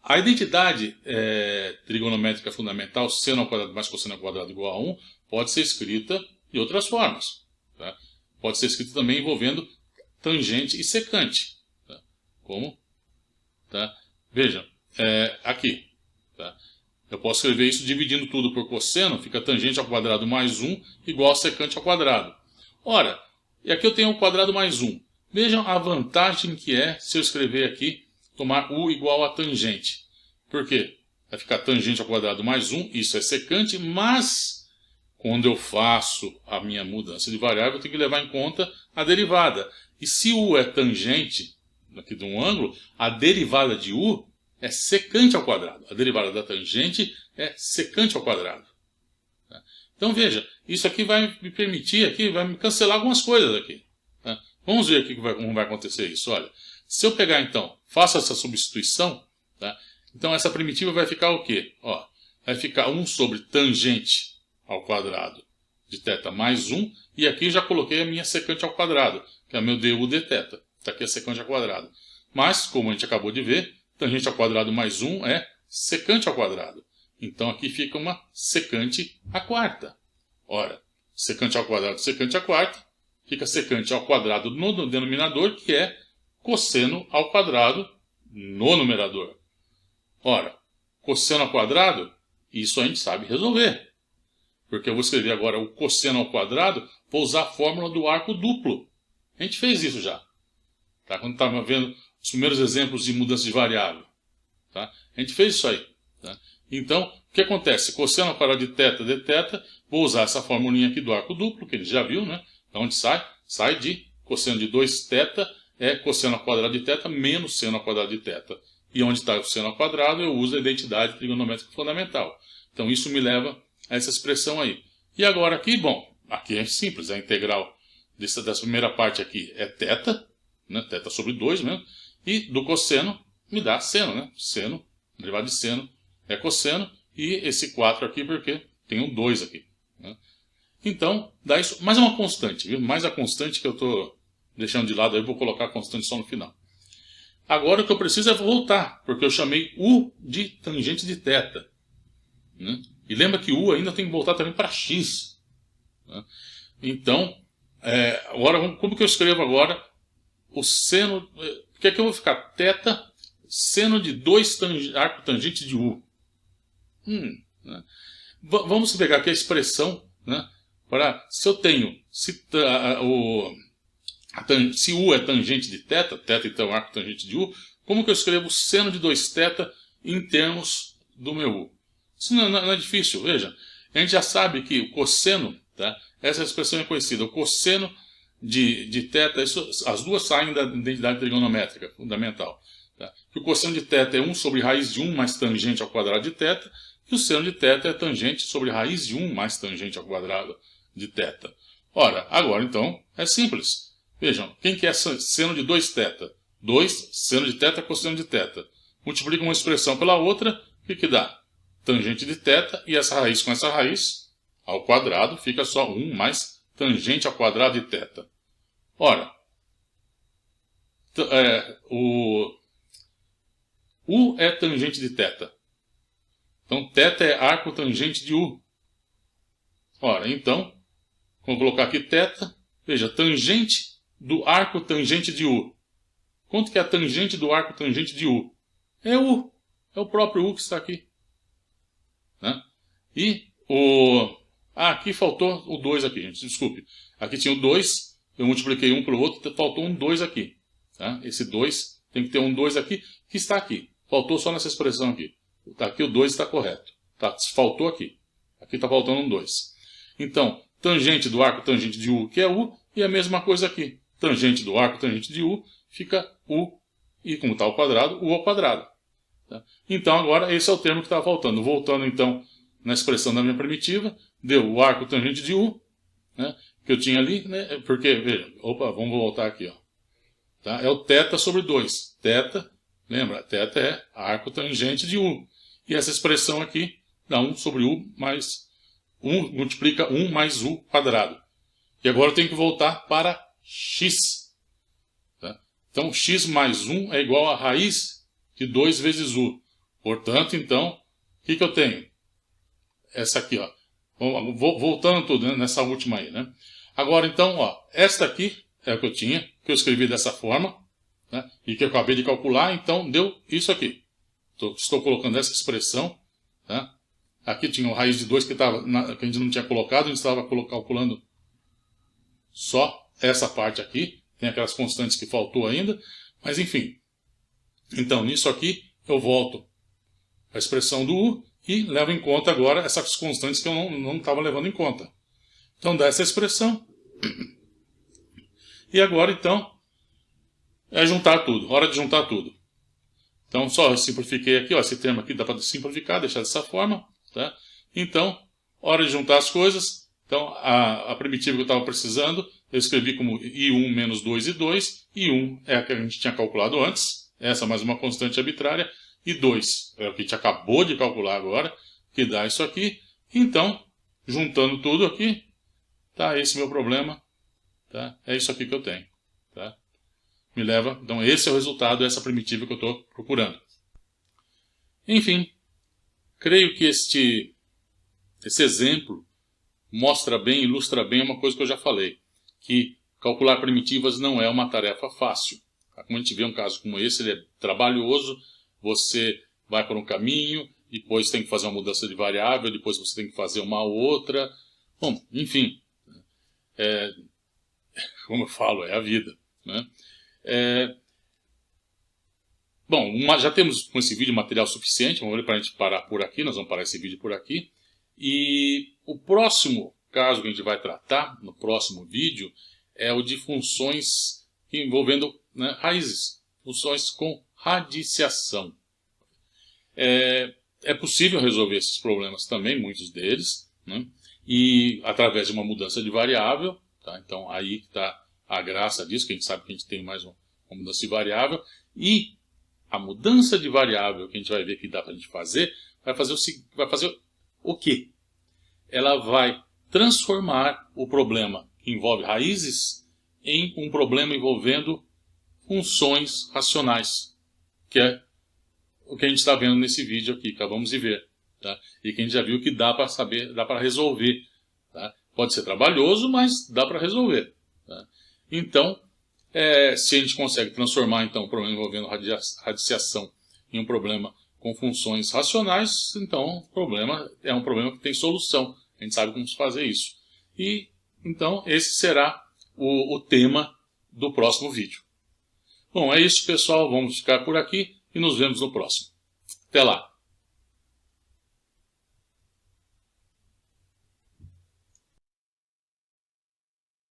a identidade trigonométrica fundamental, seno ao quadrado mais cosseno ao quadrado igual a 1, pode ser escrita de outras formas. Tá? Pode ser escrita também envolvendo tangente e secante. Tá? Como? Tá? Veja, aqui. Tá? Eu posso escrever isso dividindo tudo por cosseno, fica tangente ao quadrado mais 1 igual a secante ao quadrado. Ora, e aqui eu tenho o quadrado mais 1. Vejam a vantagem que é se eu escrever aqui, tomar u igual a tangente. Por quê? Vai ficar tangente ao quadrado mais 1, isso é secante, mas quando eu faço a minha mudança de variável, eu tenho que levar em conta a derivada. E se u é tangente aqui de um ângulo, a derivada de u é secante ao quadrado. A derivada da tangente é secante ao quadrado. Então veja, isso aqui vai me permitir, aqui, vai me cancelar algumas coisas aqui. Vamos ver aqui como vai acontecer isso. Olha, se eu pegar então, faço essa substituição, tá? Então essa primitiva vai ficar o quê? Ó, vai ficar 1 sobre tangente ao quadrado de θ mais 1, e aqui já coloquei a minha secante ao quadrado, que é o meu du dθ. Está aqui a secante ao quadrado. Mas, como a gente acabou de ver, tangente ao quadrado mais 1 é secante ao quadrado. Então aqui fica uma secante à quarta. Ora, secante ao quadrado, secante à quarta, fica secante ao quadrado no denominador, que é cosseno ao quadrado no numerador. Ora, cosseno ao quadrado, isso a gente sabe resolver. Porque eu vou escrever agora o cosseno ao quadrado, vou usar a fórmula do arco duplo. A gente fez isso já. Tá? Quando estava vendo os primeiros exemplos de mudança de variável. Tá? A gente fez isso aí. Tá? Então, o que acontece? Cosseno ao quadrado de θ dθ, vou usar essa formulinha aqui do arco duplo, que a gente já viu, né? Da onde sai? Sai de cosseno de 2θ, é cosseno ao quadrado de θ menos seno ao quadrado de θ. E onde está o seno ao quadrado, eu uso a identidade trigonométrica fundamental. Então, isso me leva a essa expressão aí. E agora aqui, bom, aqui é simples, a integral dessa primeira parte aqui é θ, né? Θ sobre 2 mesmo, e do cosseno me dá seno, né? Seno derivada de seno é cosseno, e esse 4 aqui porque tem um 2 aqui, né? Então, dá isso, mais uma constante, viu? Mais a constante que eu estou deixando de lado, aí eu vou colocar a constante só no final. Agora o que eu preciso é voltar, porque eu chamei U de tangente de θ, né? E lembra que U ainda tem que voltar também para x, né? Então, agora, como que eu escrevo agora o seno? O que é que eu vou ficar? Θ, seno de 2 arco tangente de U. Né? Vamos pegar aqui a expressão, né, para, se eu tenho, se U é tangente de θ, θ então arco tangente de U, como que eu escrevo seno de 2θ em termos do meu U? Isso não é difícil, veja. A gente já sabe que o cosseno, tá, essa expressão é conhecida, o cosseno de θ, as duas saem da identidade trigonométrica fundamental. Tá? Que o cosseno de θ é 1 sobre raiz de 1 mais tangente ao quadrado de θ, e o seno de θ é tangente sobre raiz de 1 mais tangente ao quadrado de θ. Ora, agora então é simples. Vejam, quem que é seno de 2θ? 2, seno de θ, cosseno de θ. Multiplica uma expressão pela outra, o que dá? Tangente de θ, e essa raiz com essa raiz, ao quadrado, fica só 1 mais tangente ao quadrado de θ. Ora, o U é tangente de θ. Então, θ é arco tangente de U. Ora, então, vamos colocar aqui θ. Veja, tangente do arco tangente de U. Quanto que é a tangente do arco tangente de U? É U. É o próprio U que está aqui, né? E aqui faltou o 2 aqui, gente. Desculpe. Aqui tinha o 2. Eu multipliquei um pelo outro. Faltou um 2 aqui, tá? Esse 2 tem que ter um 2 aqui, que está aqui. Faltou só nessa expressão aqui. Aqui o 2 está correto. Tá? Faltou aqui. Aqui está faltando um 2. Então, tangente do arco tangente de U, que é U, e a mesma coisa aqui. Tangente do arco tangente de U fica U, e como está ao quadrado, U ao quadrado. Tá? Então, agora, esse é o termo que estava faltando. Voltando, então, na expressão da minha primitiva, deu o arco tangente de U, né, que eu tinha ali, né, porque, veja, vamos voltar aqui, ó. Tá? É o θ sobre 2. Θ, lembra, θ é arco tangente de U. E essa expressão aqui dá 1 sobre U mais 1, multiplica 1 mais U quadrado. E agora eu tenho que voltar para x. Tá? Então, x mais 1 é igual a raiz de 2 vezes U. Portanto, então, o que eu tenho? Essa aqui, ó. Voltando tudo, né, nessa última aí, né? Agora, então, ó, esta aqui é o que eu tinha, que eu escrevi dessa forma, né, e que eu acabei de calcular, então deu isso aqui. Estou colocando essa expressão, tá? Aqui tinha o raiz de 2 que a gente não tinha colocado, a gente estava calculando só essa parte aqui, tem aquelas constantes que faltou ainda, mas enfim. Então, nisso aqui, eu volto a expressão do U e levo em conta agora essas constantes que eu não estava levando em conta. Então, dá essa expressão. E agora, então, é juntar tudo, hora de juntar tudo. Então, só eu simplifiquei aqui, ó, esse termo aqui dá para simplificar, deixar dessa forma. Tá? Então, hora de juntar as coisas. Então, a primitiva que eu estava precisando, eu escrevi como I1 menos 2 e 2. I1 é a que a gente tinha calculado antes. Essa mais uma constante arbitrária. E 2 é o que a gente acabou de calcular agora, que dá isso aqui. Então, juntando tudo aqui, tá, esse meu problema. Tá? É isso aqui que eu tenho. Tá? Me leva, então esse é o resultado dessa primitiva que eu estou procurando. Enfim, creio que esse exemplo mostra bem, ilustra bem uma coisa que eu já falei, que calcular primitivas não é uma tarefa fácil. Como a gente vê um caso como esse, ele é trabalhoso, você vai por um caminho, depois tem que fazer uma mudança de variável, depois você tem que fazer uma outra. Bom, enfim, como eu falo, é a vida, né? Bom, já temos com esse vídeo material suficiente, vamos ver para a gente parar por aqui, nós vamos parar esse vídeo por aqui. E o próximo caso que a gente vai tratar, no próximo vídeo, é o de funções envolvendo, né, raízes, funções com radiciação. É possível resolver esses problemas também, muitos deles, né, e através de uma mudança de variável, tá? Então aí está a graça disso, que a gente sabe que a gente tem mais uma mudança de variável, e A mudança de variável que a gente vai ver que dá para a gente fazer, vai fazer o quê? Ela vai transformar o problema que envolve raízes em um problema envolvendo funções racionais, que é o que a gente está vendo nesse vídeo aqui, acabamos de ver. Tá? E que a gente já viu que dá para saber, dá para resolver. Tá? Pode ser trabalhoso, mas dá para resolver. Tá? Então, se a gente consegue transformar então, um problema envolvendo radiciação em um problema com funções racionais, então o problema é um problema que tem solução. A gente sabe como fazer isso. E então esse será o tema do próximo vídeo. Bom, é isso, pessoal. Vamos ficar por aqui e nos vemos no próximo. Até lá!